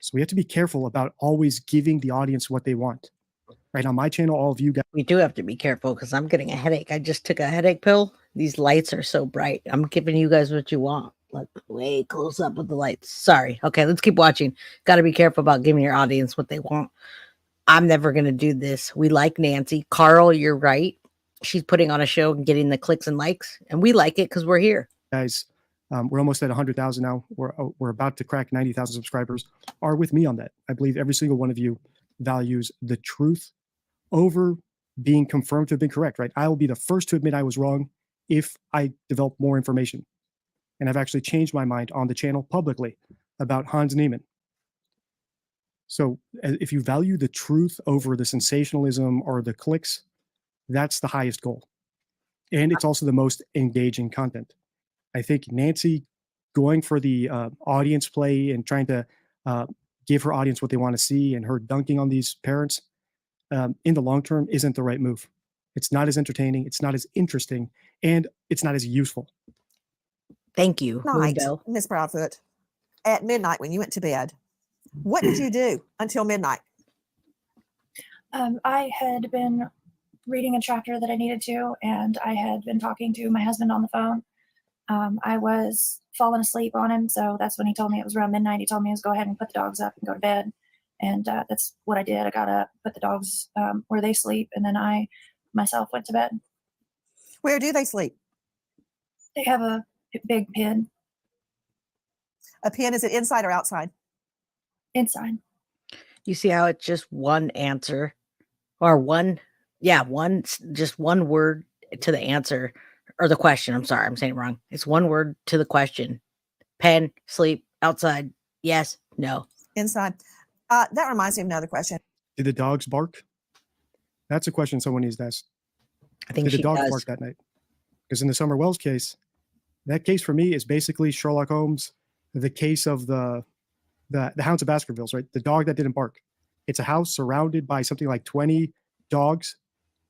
So we have to be careful about always giving the audience what they want. Right on my channel, all of you guys. We do have to be careful because I'm getting a headache. I just took a headache pill. These lights are so bright. I'm giving you guys what you want. Like way close up with the lights. Sorry. Okay, let's keep watching. Got to be careful about giving your audience what they want. I'm never going to do this. We like Nancy. Carl, you're right. She's putting on a show and getting the clicks and likes. And we like it because we're here. Guys, we're almost at 100,000 now. We're about to crack 90,000 subscribers. Are with me on that. I believe every single one of you values the truth over being confirmed to have been correct, right? I will be the first to admit I was wrong if I develop more information. And I've actually changed my mind on the channel publicly about Hans Niemann. So if you value the truth over the sensationalism or the clicks, that's the highest goal. And it's also the most engaging content. I think Nancy going for the audience play and trying to give her audience what they want to see and her dunking on these parents, in the long term isn't the right move. It's not as entertaining, it's not as interesting, and it's not as useful. Thank you. Night, Miss Proudfoot. At midnight when you went to bed, what did you do until midnight? I had been reading a chapter that I needed to, and I had been talking to my husband on the phone. I was falling asleep on him, so that's when he told me it was around midnight. He told me to go ahead and put the dogs up and go to bed. And that's what I did. I got up, put the dogs where they sleep, and then I myself went to bed. Where do they sleep? They have a big pen. A pen, is it inside or outside? Inside. You see how it's just one answer or just one word to the answer or the question. I'm sorry, I'm saying it wrong. It's one word to the question. Pen, sleep, outside, yes, no. Inside. That reminds me of another question. Did the dogs bark? That's a question someone needs to ask. I think did the dogs bark that night? Because in the Summer Wells case, that case for me is basically Sherlock Holmes, the case of the Hounds of Baskervilles, right? The dog that didn't bark. It's a house surrounded by something like 20 dogs,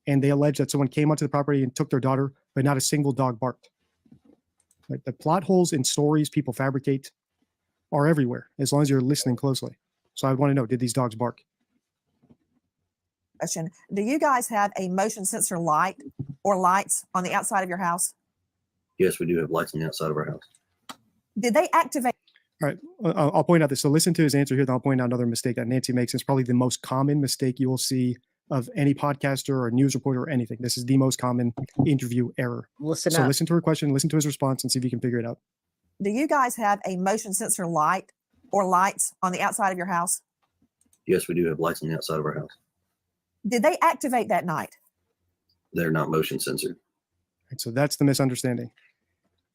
and they allege that someone came onto the property and took their daughter, but not a single dog barked. Like the plot holes in stories people fabricate are everywhere, as long as you're listening closely. So I want to know, did these dogs bark? Question. Do you guys have a motion sensor light or lights on the outside of your house? Yes, we do have lights on the outside of our house. Did they activate? All right, I'll point out this. So listen to his answer here, then I'll point out another mistake that Nancy makes. It's probably the most common mistake you will see of any podcaster or news reporter or anything. This is the most common interview error. Listen so up. Listen to her question, listen to his response, and see if you can figure it out. Do you guys have a motion sensor light or lights on the outside of your house? Yes, we do have lights on the outside of our house. Did they activate that night? They're not motion censored. Right, so that's the misunderstanding.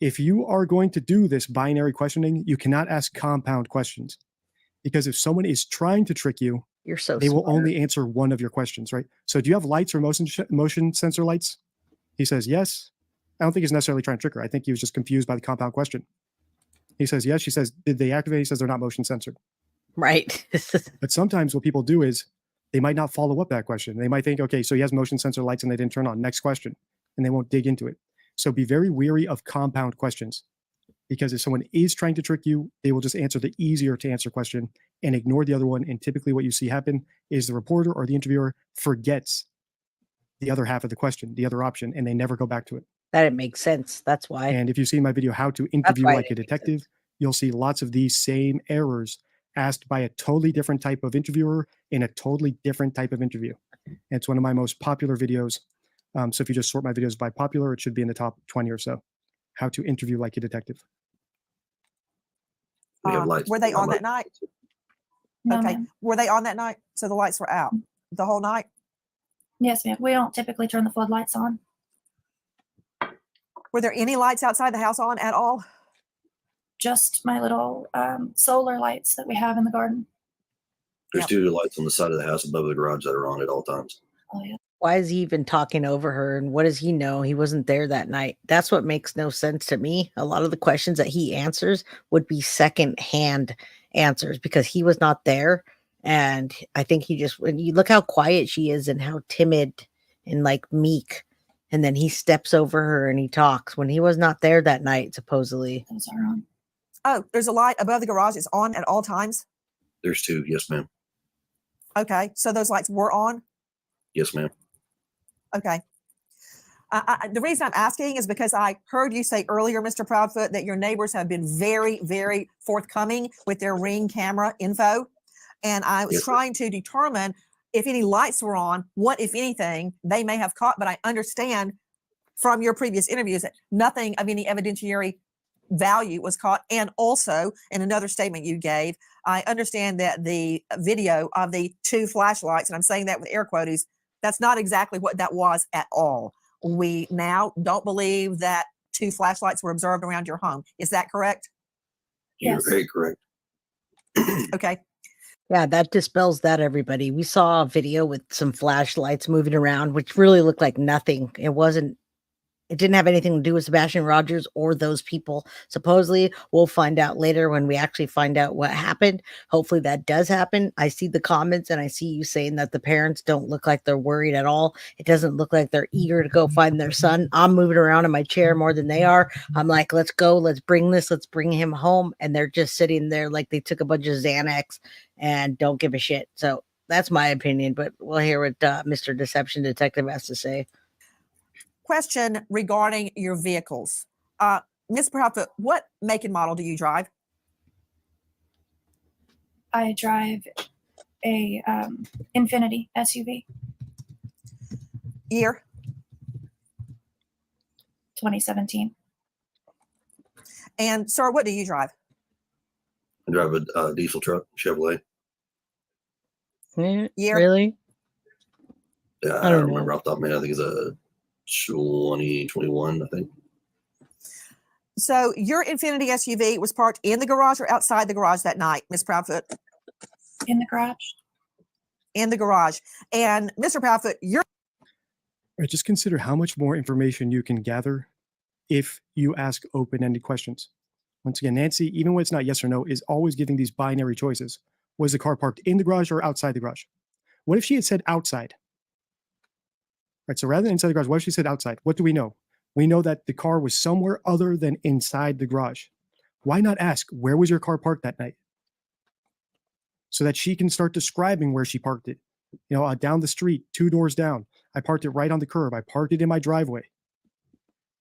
If you are going to do this binary questioning, you cannot ask compound questions, because if someone is trying to trick you, they will only answer one of your questions, right? So do you have lights or motion sensor lights? He says yes. I don't think he's necessarily trying to trick her. I think he was just confused by the compound question. He says yes. She says, did they activate? He says they're not motion censored. Right. But sometimes what people do is they might not follow up that question. They might think, okay, so he has motion sensor lights and they didn't turn on. Next question. And they won't dig into it. So be very weary of compound questions, because if someone is trying to trick you, they will just answer the easier to answer question and ignore the other one. And typically what you see happen is the reporter or the interviewer forgets the other half of the question, the other option, and they never go back to it. That it makes sense. That's why. And if you see my video, How to Interview Like a Detective, you'll see lots of these same errors asked by a totally different type of interviewer in a totally different type of interview. And it's one of my most popular videos. So if you just sort my videos by popular, it should be in the top 20 or so. How to Interview Like a Detective. We have lights. Were they on that night? No, Okay. ma'am. Were they on that night? So the lights were out the whole night? Yes, ma'am. We don't typically turn the floodlights on. Were there any lights outside the house on at all? Just my little solar lights that we have in the garden. There's two lights on the side of the house above the garage that are on at all times. Oh, yeah. Why is he even talking over her? And what does he know? He wasn't there that night. That's what makes no sense to me. A lot of the questions that he answers would be secondhand answers because he was not there. And I think he just, when you look how quiet she is and how timid and like meek. And then he steps over her and he talks when he was not there that night, supposedly. Those are on. Oh, there's a light above the garage. It's on at all times? There's two. Yes, ma'am. Okay. So those lights were on? Yes, ma'am. Okay. The reason I'm asking is because I heard you say earlier, Mr. Proudfoot, that your neighbors have been very, very forthcoming with their Ring camera info. And I was trying to determine if any lights were on, what, if anything, they may have caught. But I understand from your previous interviews that nothing of any evidentiary value was caught. And also, in another statement you gave, I understand that the video of the two flashlights, and I'm saying that with air quotes, that's not exactly what that was at all. We now don't believe that two flashlights were observed around your home. Is that correct? You're very correct. Okay. Yeah, that dispels that, everybody. We saw a video with some flashlights moving around, which really looked like nothing. It didn't have anything to do with Sebastian Rogers or those people. Supposedly, we'll find out later when we actually find out what happened. Hopefully that does happen. I see the comments and I see you saying that the parents don't look like they're worried at all. It doesn't look like they're eager to go find their son. I'm moving around in my chair more than they are. I'm like, let's go. Let's bring him home. And they're just sitting there like they took a bunch of Xanax and don't give a shit. So that's my opinion, but we'll hear what Mr. Deception Detective has to say. Question regarding your vehicles. Ms. Proudfoot, what make and model do you drive? I drive a Infinity SUV. Year? 2017. And sir, what do you drive? I drive a diesel truck, Chevrolet. Year? Really? Yeah, I don't remember off the top of my head. I think it's a 2021, I think. So your Infinity SUV was parked in the garage or outside the garage that night, Ms. Proudfoot? In the garage. In the garage. And Mr. Proudfoot, just consider how much more information you can gather if you ask open-ended questions. Once again, Nancy, even when it's not yes or no, is always giving these binary choices. Was the car parked in the garage or outside the garage? What if she had said outside? Right, so rather than inside the garage, what if she said outside? What do we know? We know that the car was somewhere other than inside the garage. Why not ask, where was your car parked that night? So that she can start describing where she parked it. You know, down the street, 2 doors down. I parked it right on the curb. I parked it in my driveway.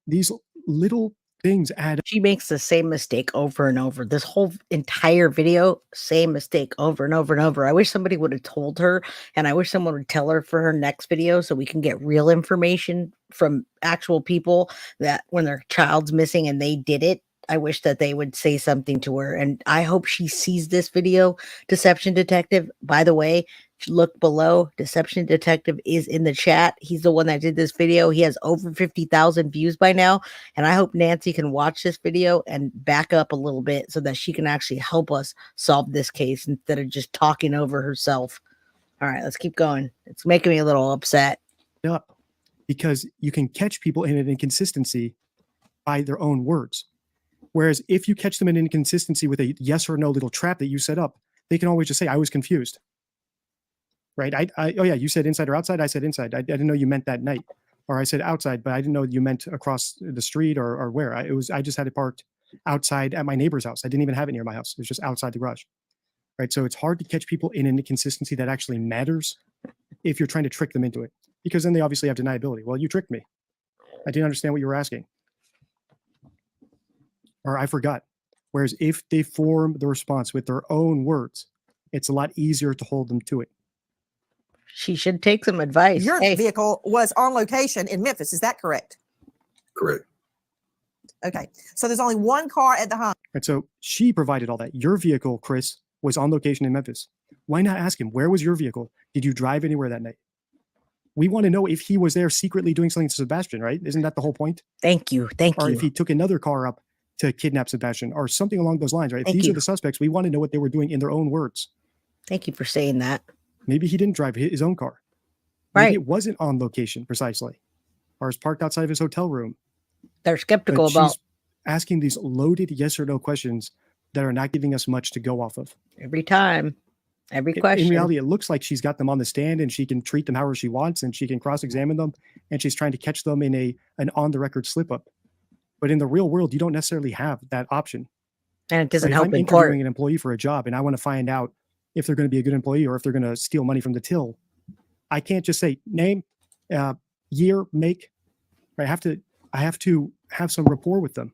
These little things add up. She makes the same mistake over and over. This whole entire video, same mistake over and over and over. I wish somebody would have told her, and I wish someone would tell her for her next video so we can get real information from actual people that when their child's missing and they did it. I wish that they would say something to her, and I hope she sees this video. Deception Detective, by the way, look below. Deception Detective is in the chat. He's the one that did this video. He has over 50,000 views by now, and I hope Nancy can watch this video and back up a little bit so that she can actually help us solve this case instead of just talking over herself. All right, let's keep going. It's making me a little upset. Up because you can catch people in an inconsistency by their own words. Whereas if you catch them in inconsistency with a yes or no little trap that you set up, they can always just say, I was confused. Right? Oh yeah, you said inside or outside. I said inside. I didn't know you meant that night. Or I said outside, but I didn't know you meant across the street or where. I just had it parked outside at my neighbor's house. I didn't even have it near my house. It was just outside the garage. Right? So it's hard to catch people in an inconsistency that actually matters if you're trying to trick them into it. Because then they obviously have deniability. Well, you tricked me. I didn't understand what you were asking. Or I forgot. Whereas if they form the response with their own words, it's a lot easier to hold them to it. She should take some advice. Your vehicle was on location in Memphis. Is that correct? Correct. Okay. So there's only one car at the home. Right. So she provided all that. Your vehicle, Chris, was on location in Memphis. Why not ask him, where was your vehicle? Did you drive anywhere that night? We want to know if he was there secretly doing something to Sebastian, right? Isn't that the whole point? Thank you. Thank or you. Or if he took another car up to kidnap Sebastian or something along those lines, right? If these are the suspects, we want to know what they were doing in their own words. Thank you for saying that. Maybe he didn't drive his own car. Maybe it wasn't on location precisely, or is parked outside of his hotel room. They're skeptical about she's asking these loaded yes or no questions that are not giving us much to go off of. Every time, every question. In reality, it looks like she's got them on the stand and she can treat them however she wants and she can cross-examine them and she's trying to catch them in an on-the-record slip-up. But in the real world, you don't necessarily have that option. And it doesn't like help if I'm in court. interviewing an employee for a job and I want to find out if they're going to be a good employee or if they're going to steal money from the till, I can't just say name, year, make. I have to have some rapport with them.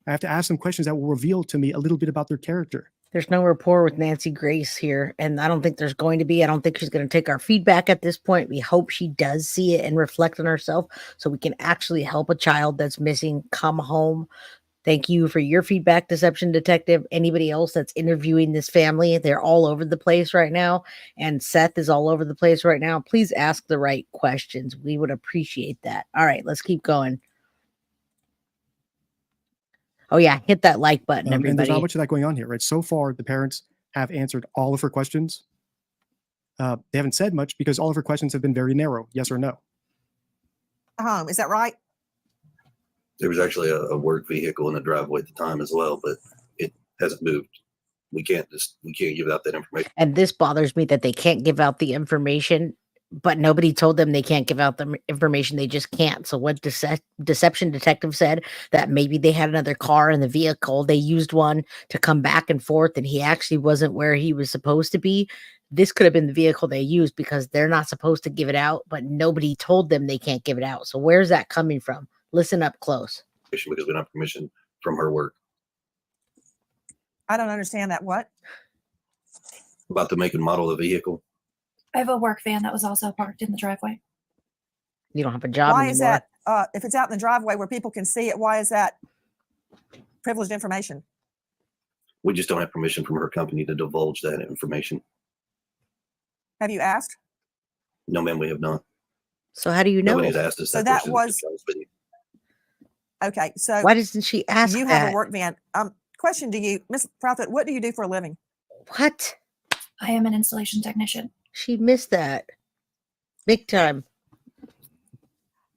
I have to ask them questions that will reveal to me a little bit about their character. There's no rapport with Nancy Grace here, and I don't think there's going to be. I don't think she's going to take our feedback at this point. We hope she does see it and reflect on herself so we can actually help a child that's missing come home. Thank you for your feedback, Deception Detective. Anybody else that's interviewing this family, they're all over the place right now, and Seth is all over the place right now. Please ask the right questions. We would appreciate that. All right, let's keep going. Oh, yeah, hit that like button, everybody. And there's not much of that going on here, right? So far, the parents have answered all of her questions. They haven't said much because all of her questions have been very narrow, yes or no. Is that right? There was actually a work vehicle in the driveway at the time as well, but it hasn't moved. We can't give out that information. And this bothers me that they can't give out the information, but nobody told them they can't give out the information. They just can't. So what Deception Detective said, that maybe they had another car in the vehicle. They used one to come back and forth, and he actually wasn't where he was supposed to be. This could have been the vehicle they used because they're not supposed to give it out, but nobody told them they can't give it out. So where's that coming from? Listen up close. Because we don't have permission from her work. I don't understand that. What? About the make and model of the vehicle. I have a work van that was also parked in the driveway. You don't have a job Why anymore. is that? If it's out in the driveway where people can see it, why is that privileged information? We just don't have permission from her company to divulge that information. Have you asked? No, ma'am, we have not. So how do you know? Nobody's asked us So that that question. was okay. So why doesn't she ask? You have a work van. Question to you, Miss Proudfoot. What do you do for a living? What? I am an installation technician. She missed that big time.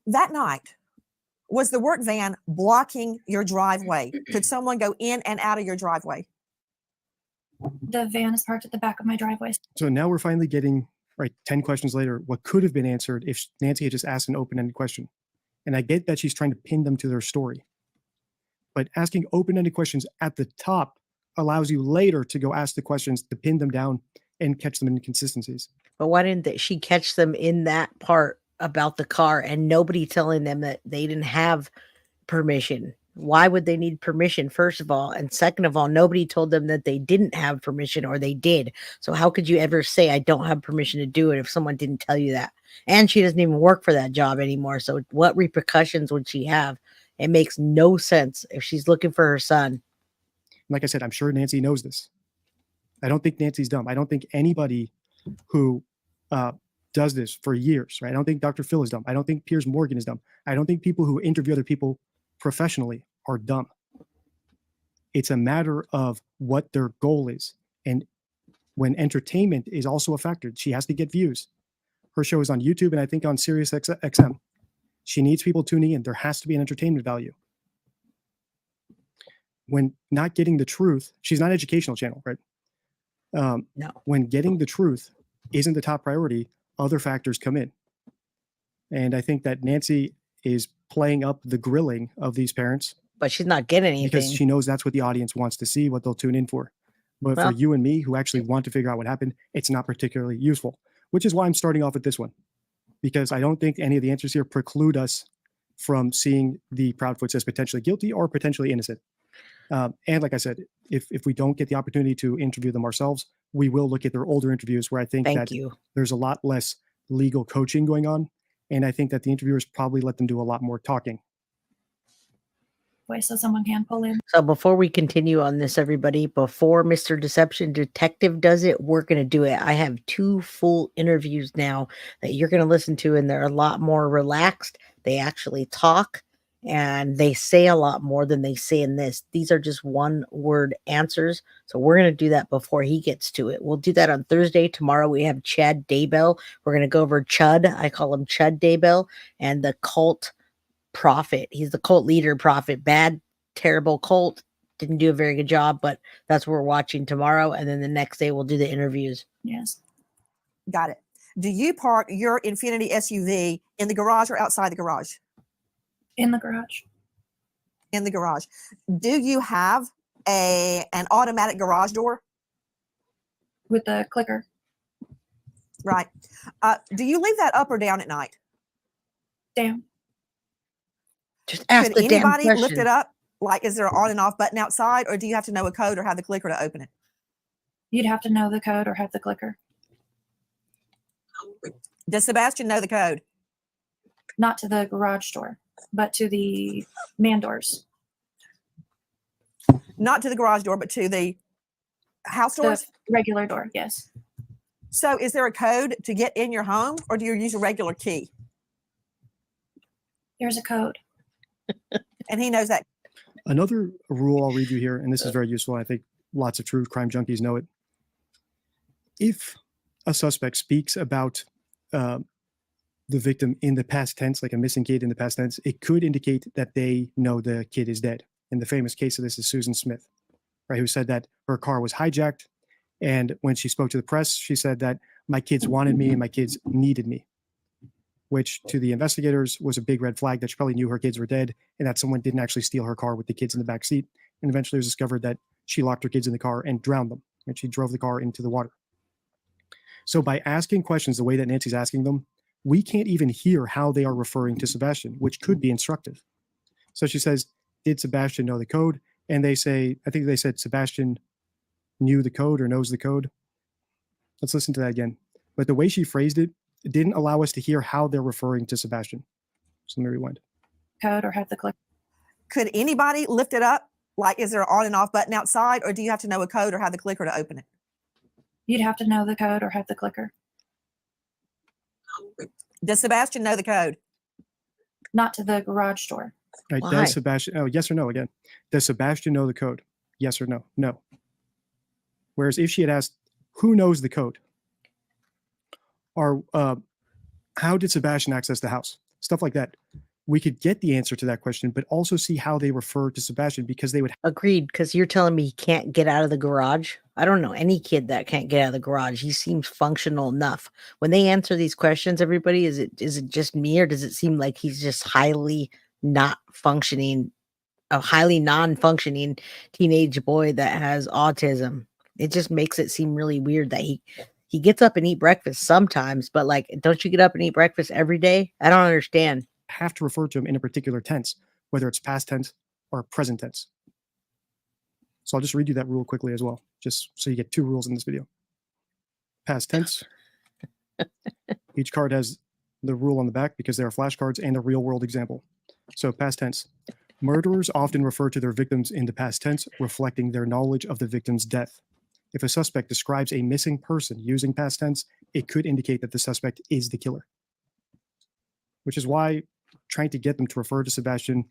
That night, was the work van blocking your driveway? Could someone go in and out of your driveway? The van is parked at the back of my driveway. So now we're finally getting, 10 questions later, what could have been answered if Nancy had just asked an open-ended question. And I get that she's trying to pin them to their story. But asking open-ended questions at the top allows you later to go ask the questions to pin them down and catch them in inconsistencies. But why didn't she catch them in that part about the car and nobody telling them that they didn't have permission? Why would they need permission, first of all? And second of all, nobody told them that they didn't have permission or they did. So how could you ever say, I don't have permission to do it if someone didn't tell you that? And she doesn't even work for that job anymore. So what repercussions would she have? It makes no sense if she's looking for her son. Like I said, I'm sure Nancy knows this. I don't think Nancy's dumb. I don't think anybody who does this for years, right? I don't think Dr. Phil is dumb. I don't think Piers Morgan is dumb. I don't think people who interview other people professionally are dumb. It's a matter of what their goal is. And when entertainment is also a factor, she has to get views. Her show is on YouTube and I think on Sirius XM. She needs people tuning in. There has to be an entertainment value. When not getting the truth, she's not an educational channel, right? No. When getting the truth isn't the top priority, other factors come in. And I think that Nancy is playing up the grilling of these parents. But she's not getting anything. Because she knows that's what the audience wants to see, what they'll tune in for. But for you and me who actually want to figure out what happened, it's not particularly useful, which is why I'm starting off with this one. Because I don't think any of the answers here preclude us from seeing the Proudfoots as potentially guilty or potentially innocent. And like I said, if we don't get the opportunity to interview them ourselves, we will look at their older interviews where I think there's a lot less legal coaching going on. And I think that the interviewers probably let them do a lot more talking. driveway so someone can pull in. So before we continue on this, everybody, before Mr. Deception Detective does it, we're going to do it. I have 2 full interviews now that you're going to listen to, and they're a lot more relaxed. They actually talk, and they say a lot more than they say in this. These are just 1-word answers. So we're going to do that before he gets to it. We'll do that on Thursday. Tomorrow we have Chad Daybell. We're going to go over Chud. I call him Chud Daybell, and the cult prophet. He's the cult leader prophet. Bad, terrible cult. Didn't do a very good job, but that's what we're watching tomorrow. And then the next day we'll do the interviews. Yes. Got it. Do you park your Infinity SUV in the garage or outside the garage? In the garage. In the garage. Do you have an automatic garage door? With the clicker. Right. Do you leave that up or down at night? Down. Just ask Could the damn anybody lift question. it up? Like, is there an on and off button outside, or do you have to know a code or have the clicker to open it? You'd have to know the code or have the clicker. Does Sebastian know the code? Not to the garage door, but to the man doors. Not to the garage door, but to the house The doors? regular door, yes. So is there a code to get in your home, or do you use a regular key? There's a code. And he knows that. Another rule I'll read you here, and this is very useful. I think lots of true crime junkies know it. If a suspect speaks about the victim in the past tense, like a missing kid in the past tense, it could indicate that they know the kid is dead. And the famous case of this is Susan Smith, right, who said that her car was hijacked. And when she spoke to the press, she said that my kids wanted me and my kids needed me, which to the investigators was a big red flag that she probably knew her kids were dead and that someone didn't actually steal her car with the kids in the back seat. And eventually it was discovered that she locked her kids in the car and drowned them, and she drove the car into the water. So by asking questions the way that Nancy's asking them, we can't even hear how they are referring to Sebastian, which could be instructive. So she says, did Sebastian know the code? And they say, I think they said Sebastian knew the code or knows the code. Let's listen to that again. But the way she phrased it, it didn't allow us to hear how they're referring to Sebastian. So let me rewind. Code or have the clicker. Could anybody lift it up? Like, is there an on and off button outside, or do you have to know a code or have the clicker to open it? You'd have to know the code or have the clicker. Does Sebastian know the code? Not to the garage door. Right, does Sebastian, oh, yes or no again. Does Sebastian know the code? Yes or no? No. Whereas if she had asked, who knows the code? Or how did Sebastian access the house? Stuff like that. We could get the answer to that question, but also see how they refer to Sebastian, because they would. Agreed, because you're telling me he can't get out of the garage. I don't know any kid that can't get out of the garage. He seems functional enough. When they answer these questions, everybody, is it just me, or does it seem like he's just highly not functioning, a highly non-functioning teenage boy that has autism? It just makes it seem really weird that he gets up and eat breakfast sometimes, but like, don't you get up and eat breakfast every day? I don't understand. Have to refer to him in a particular tense, whether it's past tense or present tense. So I'll just read you that rule quickly as well, just so you get 2 rules in this video. Past tense. Each card has the rule on the back because there are flashcards and a real world example. So past tense. Murderers often refer to their victims in the past tense, reflecting their knowledge of the victim's death. If a suspect describes a missing person using past tense, it could indicate that the suspect is the killer. Which is why trying to get them to refer to Sebastian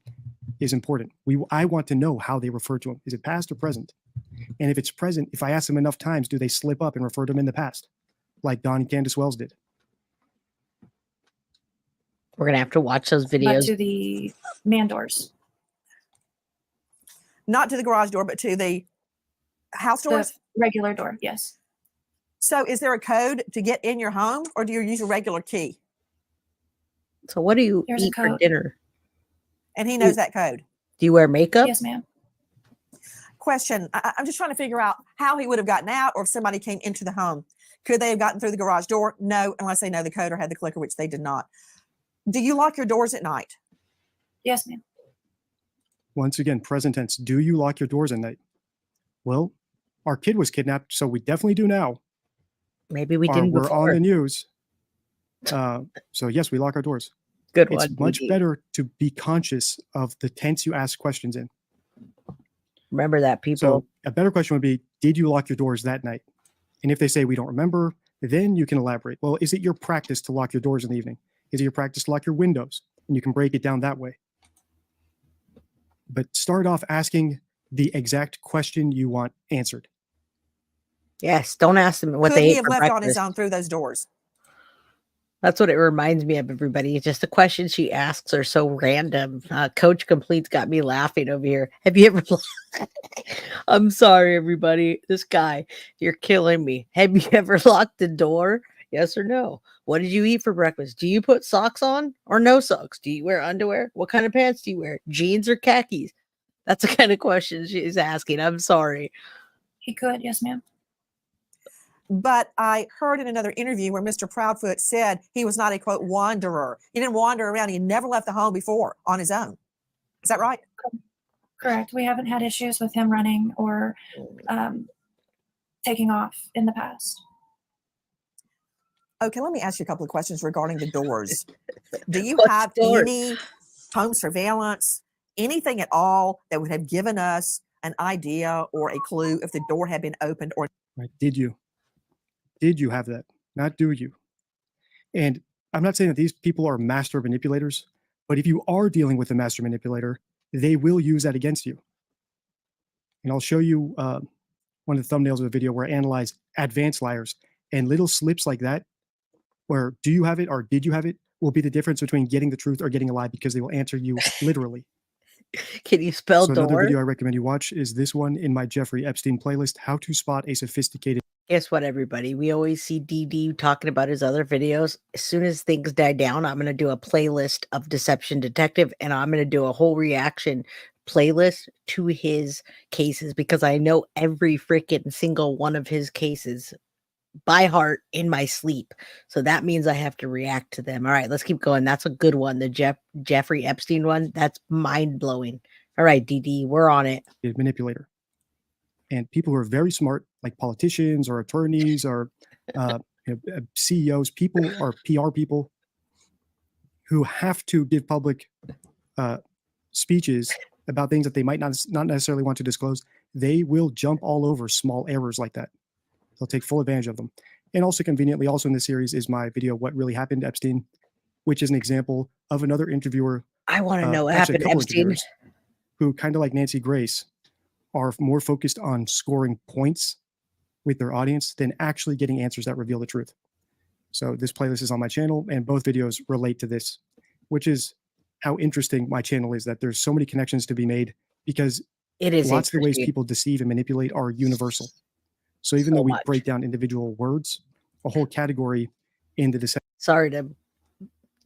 is important. I want to know how they refer to him. Is it past or present? And if it's present, if I ask them enough times, do they slip up and refer to him in the past? Like Don and Candace Wells did. We're going to have to watch those But videos. to the man doors. Not to the garage door, but to the house doors? The regular door, yes. So is there a code to get in your home, or do you use a regular key? So what do you There's a eat for code. dinner? And he knows that code. Do you wear makeup? Yes, ma'am. Question. I'm just trying to figure out how he would have gotten out, or if somebody came into the home. Could they have gotten through the garage door? No, unless they know the code or had the clicker, which they did not. Do you lock your doors at night? Yes, ma'am. Once again, present tense. Do you lock your doors at night? Well, our kid was kidnapped, so we definitely do now. Maybe we Or didn't we're before. on the news. So yes, we lock our doors. Good It's one. much DD. better to be conscious of the tense you ask questions in. Remember that, people. So a better question would be, did you lock your doors that night? And if they say we don't remember, then you can elaborate. Well, is it your practice to lock your doors in the evening? Is it your practice to lock your windows? And you can break it down that way. But start off asking the exact question you want answered. Yes, don't ask them what Could they he ate have for left breakfast. on his own through those doors? That's what it reminds me of, everybody. It's just the questions she asks are so random. Coach Complete's got me laughing over here. Have you ever... I'm sorry, everybody. This guy, you're killing me. Have you ever locked the door? Yes or no? What did you eat for breakfast? Do you put socks on or no socks? Do you wear underwear? What kind of pants do you wear? Jeans or khakis? That's the kind of question she's asking. I'm sorry. He could, yes, ma'am. But I heard in another interview where Mr. Proudfoot said he was not a, quote, wanderer. He didn't wander around. He never left the home before on his own. Is that right? Correct. We haven't had issues with him running or taking off in the past. Okay, let me ask you a couple of questions regarding the doors. Do you What have doors? any home surveillance, anything at all that would have given us an idea or a clue if the door had been opened or... Right? Did you have that? Not do you? And I'm not saying that these people are master manipulators, but if you are dealing with a master manipulator, they will use that against you. And I'll show you one of the thumbnails of a video where I analyze advanced liars, and little slips like that, where do you have it or did you have it, will be the difference between getting the truth or getting a lie, because they will answer you literally. Can you spell So door? another video I recommend you watch is this one in my Jeffrey Epstein playlist, How to Spot a Sophisticated... Guess what, everybody? We always see DD talking about his other videos. As soon as things die down, I'm going to do a playlist of Deception Detective, and I'm going to do a whole reaction playlist to his cases, because I know every freaking single one of his cases by heart in my sleep. So that means I have to react to them. All right, let's keep going. That's a good one. The Jeffrey Epstein one. That's mind blowing. All right, DD, we're on it. manipulator. And people who are very smart, like politicians or attorneys or CEOs, people or PR people who have to give public speeches about things that they might not necessarily want to disclose, they will jump all over small errors like that. They'll take full advantage of them. And also conveniently, also in this series is my video, What Really Happened to Epstein, which is an example of another interviewer. I want to know what actually happened a to couple Epstein. interviewers who, kind of like Nancy Grace, are more focused on scoring points with their audience than actually getting answers that reveal the truth. So this playlist is on my channel, and both videos relate to this, which is how interesting my channel is, that there's so many connections to be made, because It is lots of the ways interesting. people deceive and manipulate are universal. So even though we break down individual words, a whole category in the deception. Sorry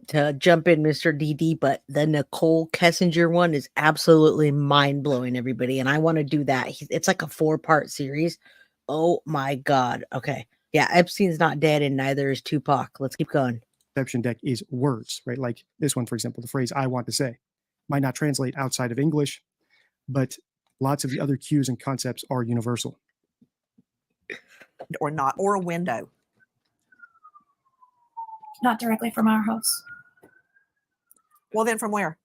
to jump in, Mr. DD, but the Nicole Kessinger one is absolutely mind-blowing, everybody, and I want to do that. It's like a 4-part series. Oh my God. Okay. Yeah, Epstein's not dead, and neither is Tupac. Let's keep going. Deception deck is words, right? Like this one, for example, the phrase "I want to say" might not translate outside of English, but lots of the other cues and concepts are universal. Or not, or a window. Not directly from our house. Well, then from where?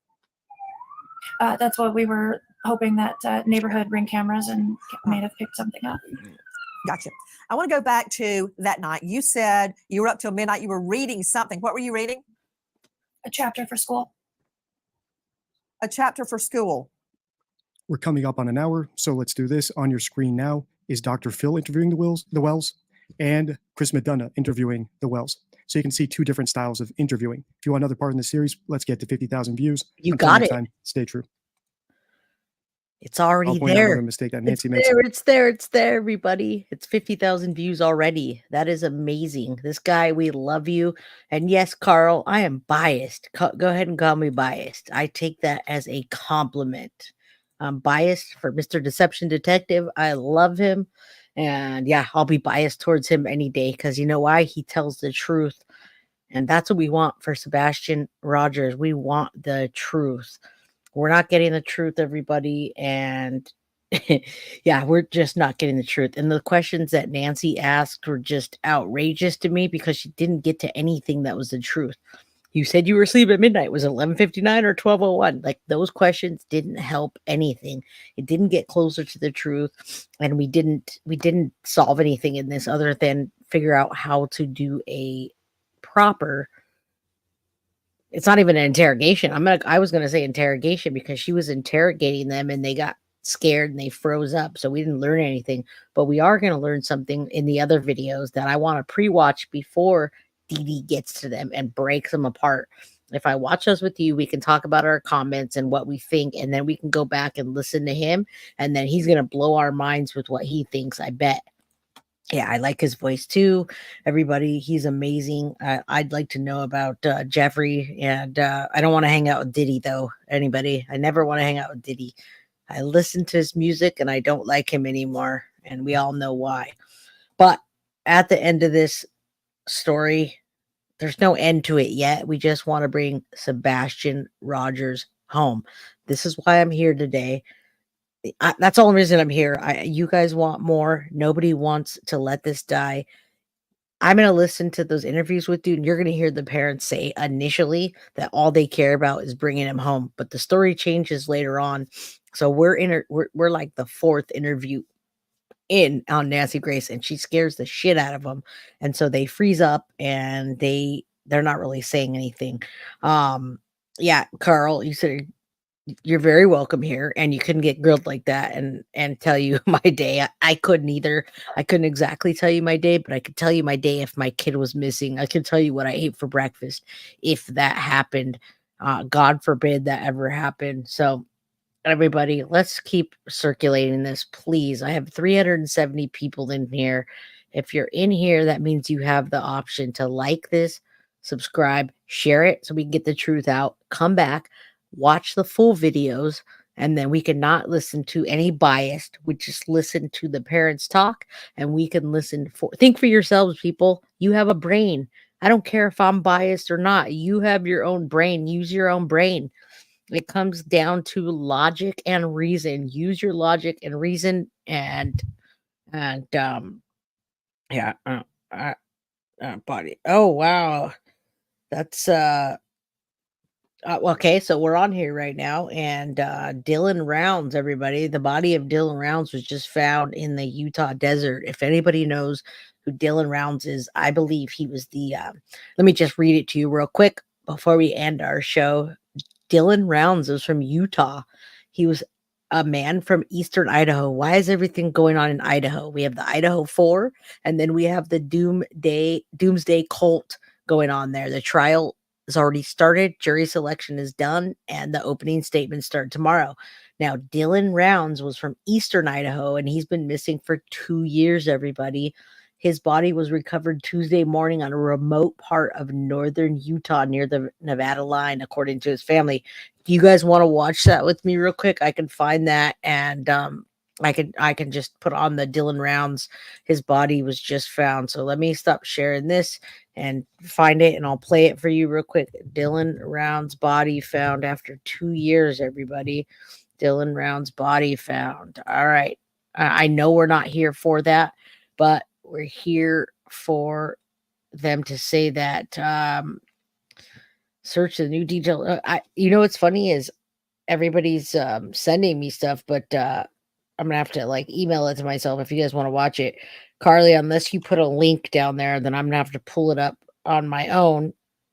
That's what we were hoping, that neighborhood Ring cameras and may have picked something up. Gotcha. I want to go back to that night. You said you were up till midnight. You were reading something. What were you reading? A chapter for school. A chapter for school. We're coming up on an hour, so let's do this. On your screen now is Dr. Phil interviewing the Wells and Chris Madonna interviewing the Wells. So you can see two different styles of interviewing. If you want another part in the series, let's get to 50,000 views. You Until got next it. time, stay true. It's already I'll point out there. another mistake that Nancy makes. It's there, everybody. It's 50,000 views already. That is amazing. This guy, we love you. And yes, Carl, I am biased. Go ahead and call me biased. I take that as a compliment. I'm biased for Mr. Deception Detective. I love him. And yeah, I'll be biased towards him any day, because you know why? He tells the truth. And that's what we want for Sebastian Rogers. We want the truth. We're not getting the truth, everybody. And yeah, we're just not getting the truth. And the questions that Nancy asked were just outrageous to me, because she didn't get to anything that was the truth. You said you were asleep at midnight. Was it 11:59 or 12:01? Like, those questions didn't help anything. It didn't get closer to the truth, and we didn't solve anything in this other than figure out how to do a proper. It's not even an interrogation. I was gonna say interrogation because she was interrogating them and they got scared and they froze up. So we didn't learn anything. But we are gonna learn something in the other videos that I want to pre-watch before Dee Dee gets to them and breaks them apart. If I watch those with you, we can talk about our comments and what we think, and then we can go back and listen to him, and then he's gonna blow our minds with what he thinks, I bet. Yeah, I like his voice too. Everybody, he's amazing. I'd like to know about Jeffrey, and I don't want to hang out with Diddy though. Anybody? I never want to hang out with Diddy. I listen to his music, and I don't like him anymore, and we all know why. But at the end of this story, there's no end to it yet. We just want to bring Sebastian Rogers home. This is why I'm here today. That's the only reason I'm here. You guys want more. Nobody wants to let this die. I'm going to listen to those interviews with you, and you're going to hear the parents say initially that all they care about is bringing him home. But the story changes later on. So we're like the fourth interview in on Nancy Grace, and she scares the shit out of them. And so they freeze up, and they're not really saying anything. Yeah, Carl, you said you're very welcome here, and you couldn't get grilled like that and tell you my day. I couldn't either. I couldn't exactly tell you my day, but I could tell you my day if my kid was missing. I could tell you what I ate for breakfast if that happened. God forbid that ever happened. So everybody, let's keep circulating this, please. I have 370 people in here. If you're in here, that means you have the option to like this, subscribe, share it so we can get the truth out. Come back, watch the full videos, and then we can not listen to any biased. We just listen to the parents talk, and we can think for yourselves, people. You have a brain. I don't care if I'm biased or not. You have your own brain. Use your own brain. It comes down to logic and reason. Use your logic and reason, and yeah, body. Oh wow, that's okay, so we're on here right now, and Dylan Rounds, everybody. The body of Dylan Rounds was just found in the Utah desert. If anybody knows who Dylan Rounds is, I believe he was the. Let me just read it to you real quick before we end our show. Dylan Rounds was from Utah. He was a man from eastern Idaho. Why is everything going on in Idaho? We have the Idaho 4, and then we have the Doomsday Cult going on there. The trial has already started. Jury selection is done, and the opening statements start tomorrow. Now, Dylan Rounds was from eastern Idaho, and he's been missing for 2 years, everybody. His body was recovered Tuesday morning on a remote part of northern Utah near the Nevada line, according to his family. Do you guys want to watch that with me real quick? I can find that, and I can just put on the Dylan Rounds. His body was just found. So let me stop sharing this and find it, and I'll play it for you real quick. Dylan Rounds body found after 2 years, everybody. Dylan Rounds body found. All right. I know we're not here for that, but we're here for them to say that search the new detail. What's funny is everybody's sending me stuff, but I'm gonna have to like email it to myself if you guys want to watch it. Carly, unless you put a link down there, then I'm gonna have to pull it up on my own.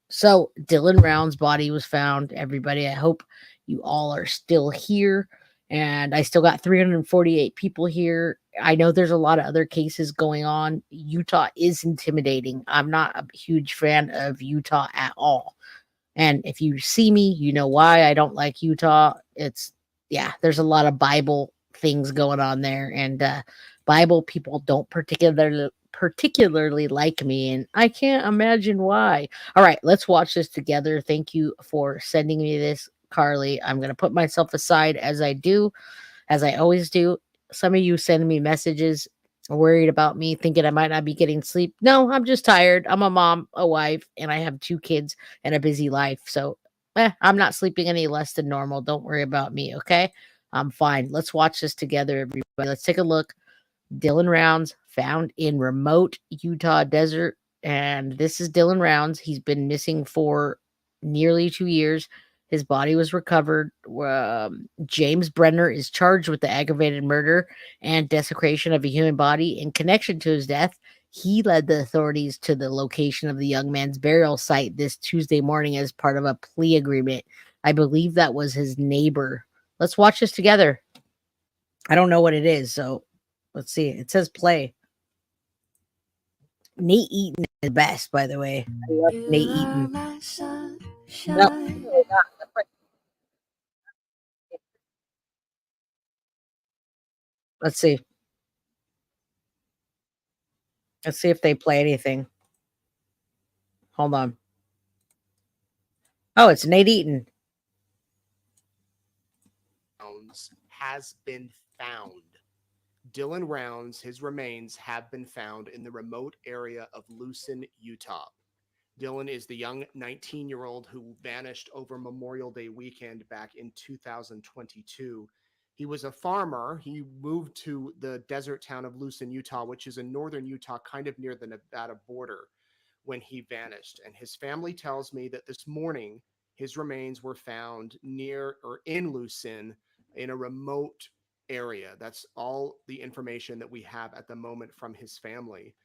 So Dylan Rounds' body was found, everybody. I hope you all are still here. And I still got 348 people here. I know there's a lot of other cases going on. Utah is intimidating. I'm not a huge fan of Utah at all. And if you see me, you know why I don't like Utah. There's a lot of Bible things going on there. And Bible people don't particularly like me. And I can't imagine why. All right, let's watch this together. Thank you for sending me this, Carly. I'm going to put myself aside as I always do. Some of you send me messages worried about me, thinking I might not be getting sleep. No, I'm just tired. I'm a mom, a wife, and I have 2 kids and a busy life. So I'm not sleeping any less than normal. Don't worry about me, okay? I'm fine. Let's watch this together, everybody. Let's take a look. Dylan Rounds found in remote Utah desert. And this is Dylan Rounds. He's been missing for nearly 2 years. His body was recovered. James Brenner is charged with the aggravated murder and desecration of a human body in connection to his death. He led the authorities to the location of the young man's burial site this Tuesday morning as part of a plea agreement. I believe that was his neighbor. Let's watch this together. I don't know what it is, so let's see. It says play. Nate Eaton is the best, by the way. I love Nate Eaton. No, really not. Let's see. Let's see if they play anything. Hold on. Oh, it's Nate Eaton. Has been found. Dylan Rounds, his remains have been found in the remote area of Lucin, Utah. Dylan is the young 19-year-old who vanished over Memorial Day weekend back in 2022. He was a farmer. He moved to the desert town of Lucin, Utah, which is in northern Utah, kind of near the Nevada border, when he vanished. And his family tells me that this morning his remains were found near or in Lucin in a remote area. That's all the information that we have at the moment from his family.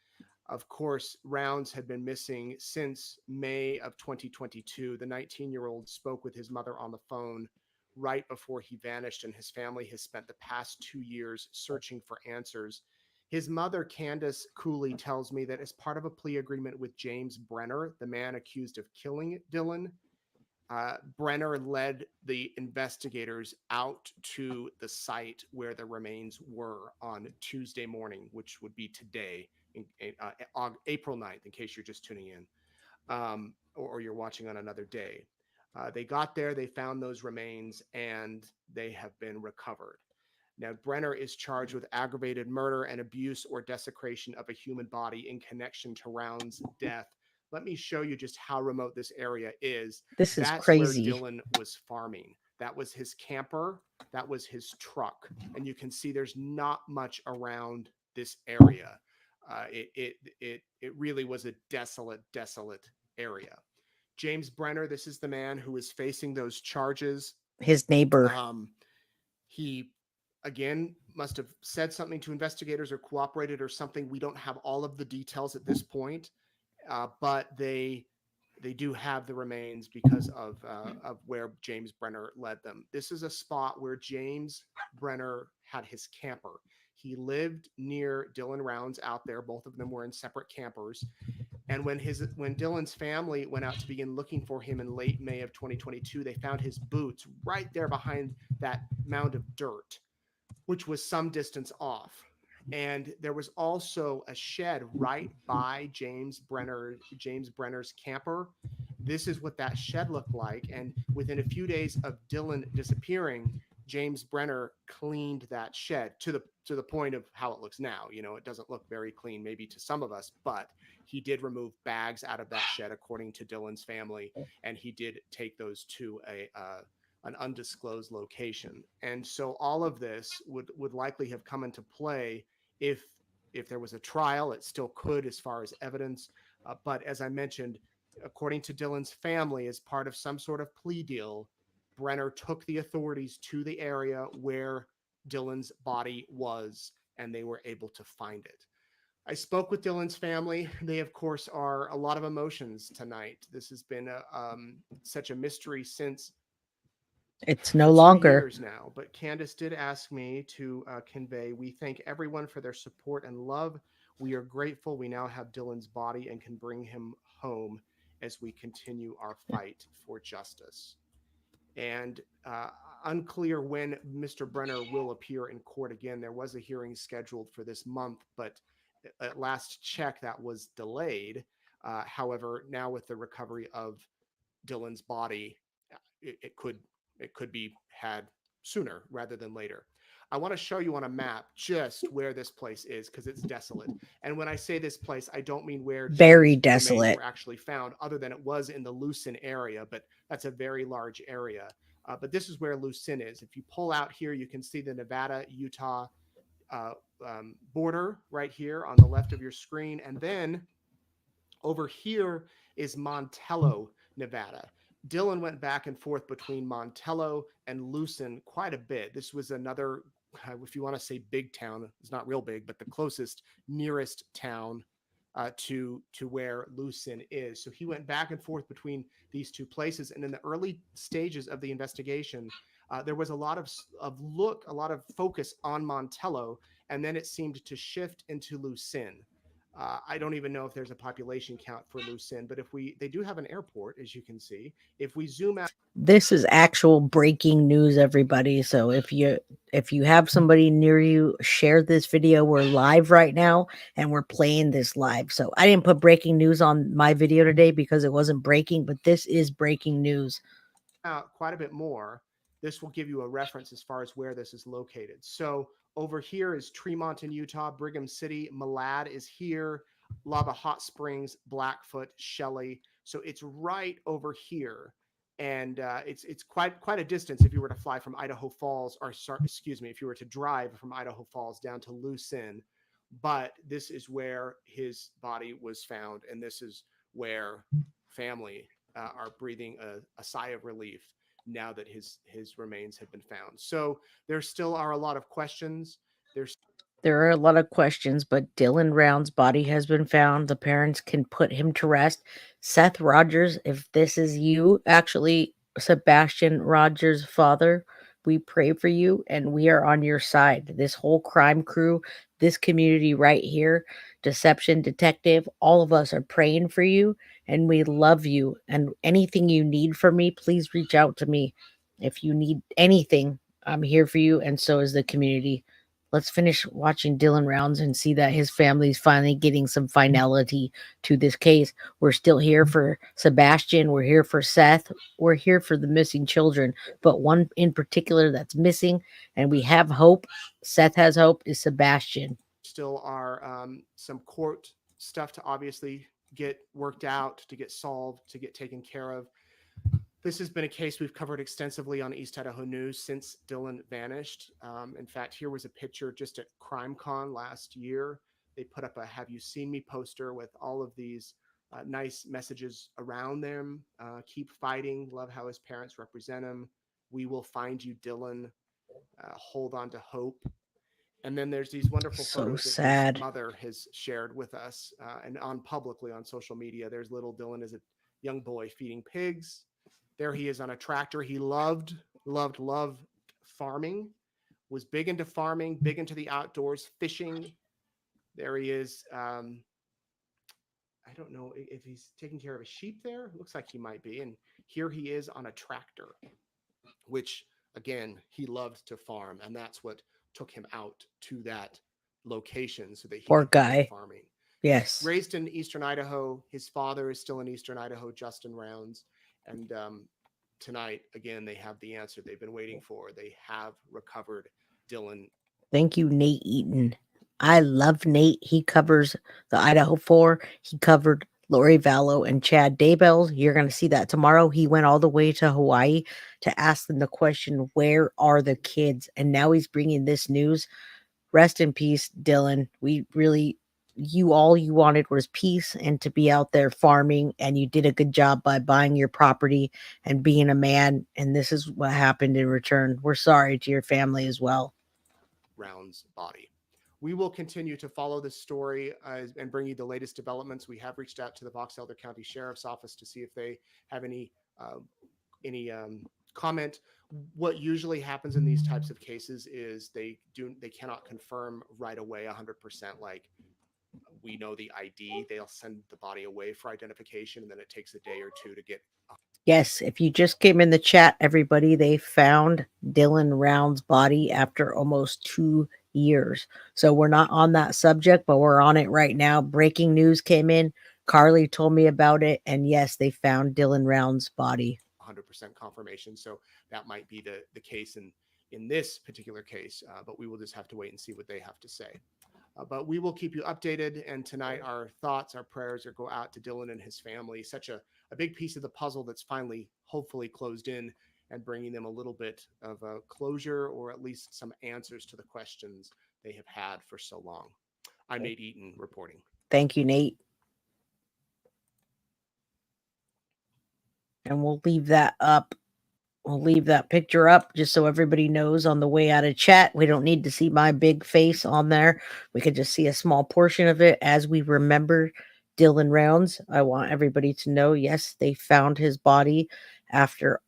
Of course, Rounds had been missing since May of 2022. The 19-year-old spoke with his mother on the phone right before he vanished, and his family has spent the past 2 years searching for answers. His mother, Candace Cooley, tells me that as part of a plea agreement with James Brenner, the man accused of killing Dylan, Brenner led the investigators out to the site where the remains were on Tuesday morning, which would be today, April 9th, in case you're just tuning in, or you're watching on another day. They got there, they found those remains, and they have been recovered. Now, Brenner is charged with aggravated murder and abuse or desecration of a human body in connection to Rounds' death. Let me show you just how remote this area is. This is That's crazy. where Dylan was farming. That was his camper. That was his truck. And you can see there's not much around this area. It really was a desolate area. James Brenner, this is the man who is facing those charges. His neighbor. He, again, must have said something to investigators or cooperated or something. We don't have all of the details at this point. But they do have the remains because of where James Brenner led them. This is a spot where James Brenner had his camper. He lived near Dylan Rounds out there. Both of them were in separate campers. And when Dylan's family went out to begin looking for him in late May of 2022, they found his boots right there behind that mound of dirt, which was some distance off. And there was also a shed right by James Brenner's camper. This is what that shed looked like. And within a few days of Dylan disappearing, James Brenner cleaned that shed to the point of how it looks now. You know, it doesn't look very clean, maybe to some of us, but he did remove bags out of that shed, according to Dylan's family, and he did take those to an undisclosed location. And so all of this would likely have come into play if there was a trial. It still could, as far as evidence. But as I mentioned, according to Dylan's family, as part of some sort of plea deal, Brenner took the authorities to the area where Dylan's body was, and they were able to find it. I spoke with Dylan's family. They, of course, are a lot of emotions tonight. This has been such a mystery since it's no 2 longer years now. But Candace did ask me to convey, we thank everyone for their support and love. We are grateful we now have Dylan's body and can bring him home as we continue our fight for justice. And unclear when Mr. Brenner will appear in court again. There was a hearing scheduled for this month, but at last check, that was delayed. However, now with the recovery of Dylan's body, it could be had sooner rather than later. I want to show you on a map just where this place is, because it's desolate. And when I say this place, I don't mean where very Dylan's desolate remains were actually found, other than it was in the Lucin area, but that's a very large area. But this is where Lucin is. If you pull out here, you can see the Nevada-Utah border right here on the left of your screen. And then over here is Montello, Nevada. Dylan went back and forth between Montello and Lucin quite a bit. This was another, if you want to say big town, it's not real big, but the closest nearest town to where Lucin is. So he went back and forth between these two places. And in the early stages of the investigation, there was a lot of focus on Montello, and then it seemed to shift into Lucin. I don't even know if there's a population count for Lucin, but they do have an airport, as you can see. If we zoom out, This is actual breaking news, everybody. So if you have somebody near you, share this video. We're live right now and we're playing this live. So I didn't put breaking news on my video today because it wasn't breaking, but this is breaking news. Quite a bit more. This will give you a reference as far as where this is located. So over here is Tremont in Utah, Brigham City, Malad is here, Lava Hot Springs, Blackfoot, Shelley. So it's right over here. And it's quite a distance if you were to fly from Idaho Falls, or if you were to drive from Idaho Falls down to Lucin. But this is where his body was found, and this is where family are breathing a sigh of relief now that his remains have been found. So there still are a lot of questions. There are a lot of questions, but Dylan Rounds' body has been found. The parents can put him to rest. Seth Rogers, if this is you, actually Sebastian Rogers' father, we pray for you and we are on your side. This whole crime crew, this community right here, Deception Detective, all of us are praying for you and we love you. And anything you need from me, please reach out to me. If you need anything, I'm here for you, and so is the community. Let's finish watching Dylan Rounds and see that his family's finally getting some finality to this case. We're still here for Sebastian. We're here for Seth. We're here for the missing children. But one in particular that's missing, and we have hope. Seth has hope, is Sebastian. Still are some court stuff to obviously get worked out, to get solved, to get taken care of. This has been a case we've covered extensively on East Idaho News since Dylan vanished. In fact, here was a picture just at CrimeCon last year. They put up a "Have you seen me" poster with all of these nice messages around them. Keep fighting. Love how his parents represent him. We will find you, Dylan. Hold on to hope. And then there's these wonderful photos that his mother has shared with us and publicly on social media. There's little Dylan as a young boy feeding pigs. There he is on a tractor. He loved farming, was big into farming, big into the outdoors, fishing. There he is. I don't know if he's taking care of a sheep there. Looks like he might be. And here he is on a tractor, which, again, he loved to farm. And that's what took him out to that location so that he Poor could guy. Farming. Yes. Raised in Eastern Idaho. His father is still in Eastern Idaho, Justin Rounds. And tonight, again, they have the answer they've been waiting for. They have recovered Dylan. Thank you, Nate Eaton. I love Nate. He covers the Idaho 4. He covered Lori Vallow and Chad Daybell. You're going to see that tomorrow. He went all the way to Hawaii to ask them the question, where are the kids? And now he's bringing this news. Rest in peace, Dylan. We really... all you wanted was peace and to be out there farming, and you did a good job by buying your property and being a man, and this is what happened in return. We're sorry to your family as well. Rounds' body. We will continue to follow this story and bring you the latest developments. We have reached out to the Box Elder County Sheriff's Office to see if they have any comment. What usually happens in these types of cases is they cannot confirm right away 100%, like, we know the ID. They'll send the body away for identification, and then it takes a day or two to get. Yes, if you just came in the chat, everybody, they found Dylan Rounds' body after almost 2 years. So we're not on that subject, but we're on it right now. Breaking news came in. Carly told me about it, and yes, they found Dylan Rounds' body. 100% confirmation. So that might be the case in this particular case, but we will just have to wait and see what they have to say. But we will keep you updated. And tonight, our thoughts, our prayers go out to Dylan and his family. Such a big piece of the puzzle that's finally, hopefully, closed in and bringing them a little bit of a closure, or at least some answers to the questions they have had for so long. I'm Nate Eaton reporting. Thank you, Nate. And we'll leave that up. We'll leave that picture up just so everybody knows on the way out of chat. We don't need to see my big face on there. We could just see a small portion of it as we remember Dylan Rounds. I want everybody to know, yes, they found his body after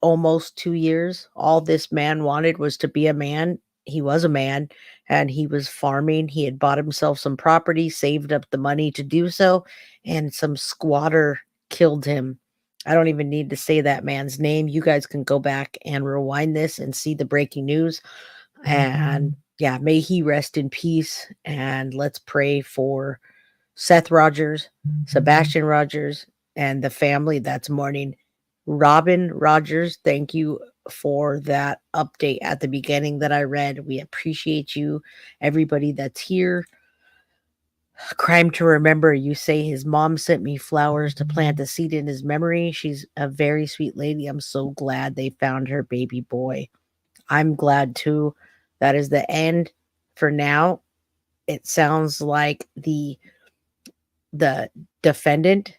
almost 2 years. All this man wanted was to be a man. He was a man, and he was farming. He had bought himself some property, saved up the money to do so, and some squatter killed him. I don't even need to say that man's name. You guys can go back and rewind this and see the breaking news. And yeah, may he rest in peace. And let's pray for Seth Rogers, Sebastian Rogers, and the family that's mourning. Robin Rogers, thank you for that update at the beginning that I read. We appreciate you, everybody that's here. Crime to remember, you say his mom sent me flowers to plant a seed in his memory. She's a very sweet lady. I'm so glad they found her baby boy. I'm glad too. That is the end for now. It sounds like the defendant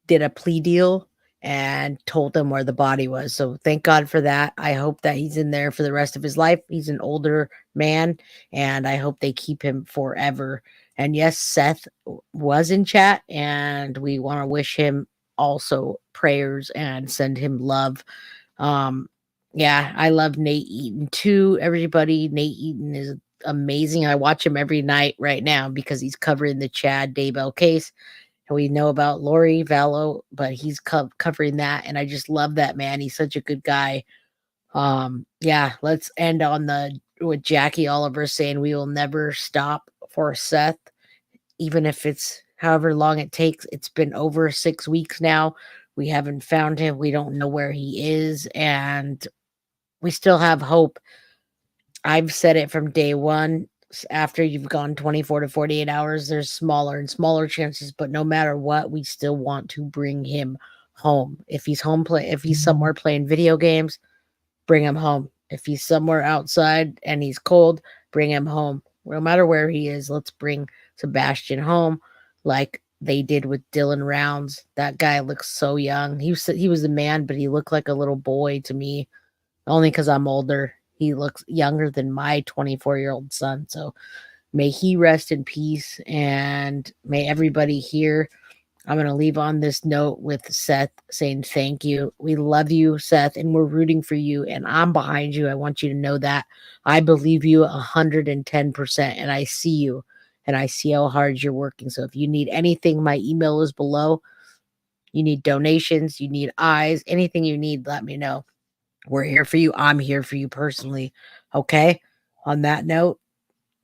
did a plea deal and told them where the body was. So thank God for that. I hope that he's in there for the rest of his life. He's an older man, and I hope they keep him forever. And yes, Seth was in chat, and we want to wish him also prayers and send him love. Yeah, I love Nate Eaton too, everybody. Nate Eaton is amazing. I watch him every night right now because he's covering the Chad Daybell case. And we know about Lori Vallow, but he's covering that. And I just love that man. He's such a good guy. Yeah, let's end on with Jackie Oliver saying we will never stop for Seth, even if it's however long it takes. It's been over 6 weeks now. We haven't found him. We don't know where he is, and we still have hope. I've said it from day one. After you've gone 24 to 48 hours, there's smaller and smaller chances, but no matter what, we still want to bring him home. If he's if he's somewhere playing video games, bring him home. If he's somewhere outside and he's cold, bring him home. No matter where he is, let's bring Sebastian home like they did with Dylan Rounds. That guy looks so young. He was a man, but he looked like a little boy to me, only because I'm older. He looks younger than my 24-year-old son. So may he rest in peace, and may everybody here. I'm going to leave on this note with Seth saying thank you. We love you, Seth, and we're rooting for you, and I'm behind you. I want you to know that. I believe you 110%, and I see you, and I see how hard you're working. So if you need anything, my email is below. You need donations, you need eyes, anything you need, let me know. We're here for you. I'm here for you personally. Okay? On that note,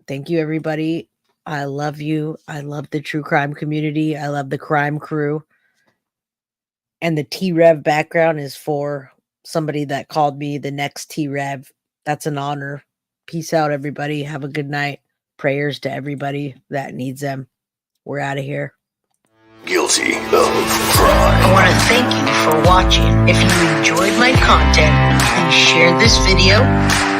thank you, everybody. I love you. I love the true crime community. I love the crime crew. And the T-Rev background is for somebody that called me the next T-Rev. That's an honor. Peace out, everybody. Have a good night. Prayers to everybody that needs them. We're out of here. Guilty of crime. I want to thank you for watching. If you enjoyed my content, please share this video,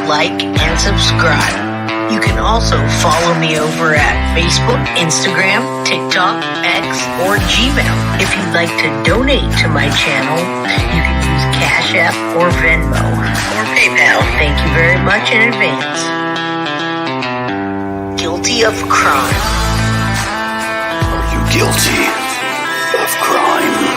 like, and subscribe. You can also follow me over at Facebook, Instagram, TikTok, X, or Gmail. If you'd like to donate to my channel, you can use Cash App or Venmo or PayPal. Thank you very much in advance. Guilty of crime. Are you guilty of crime?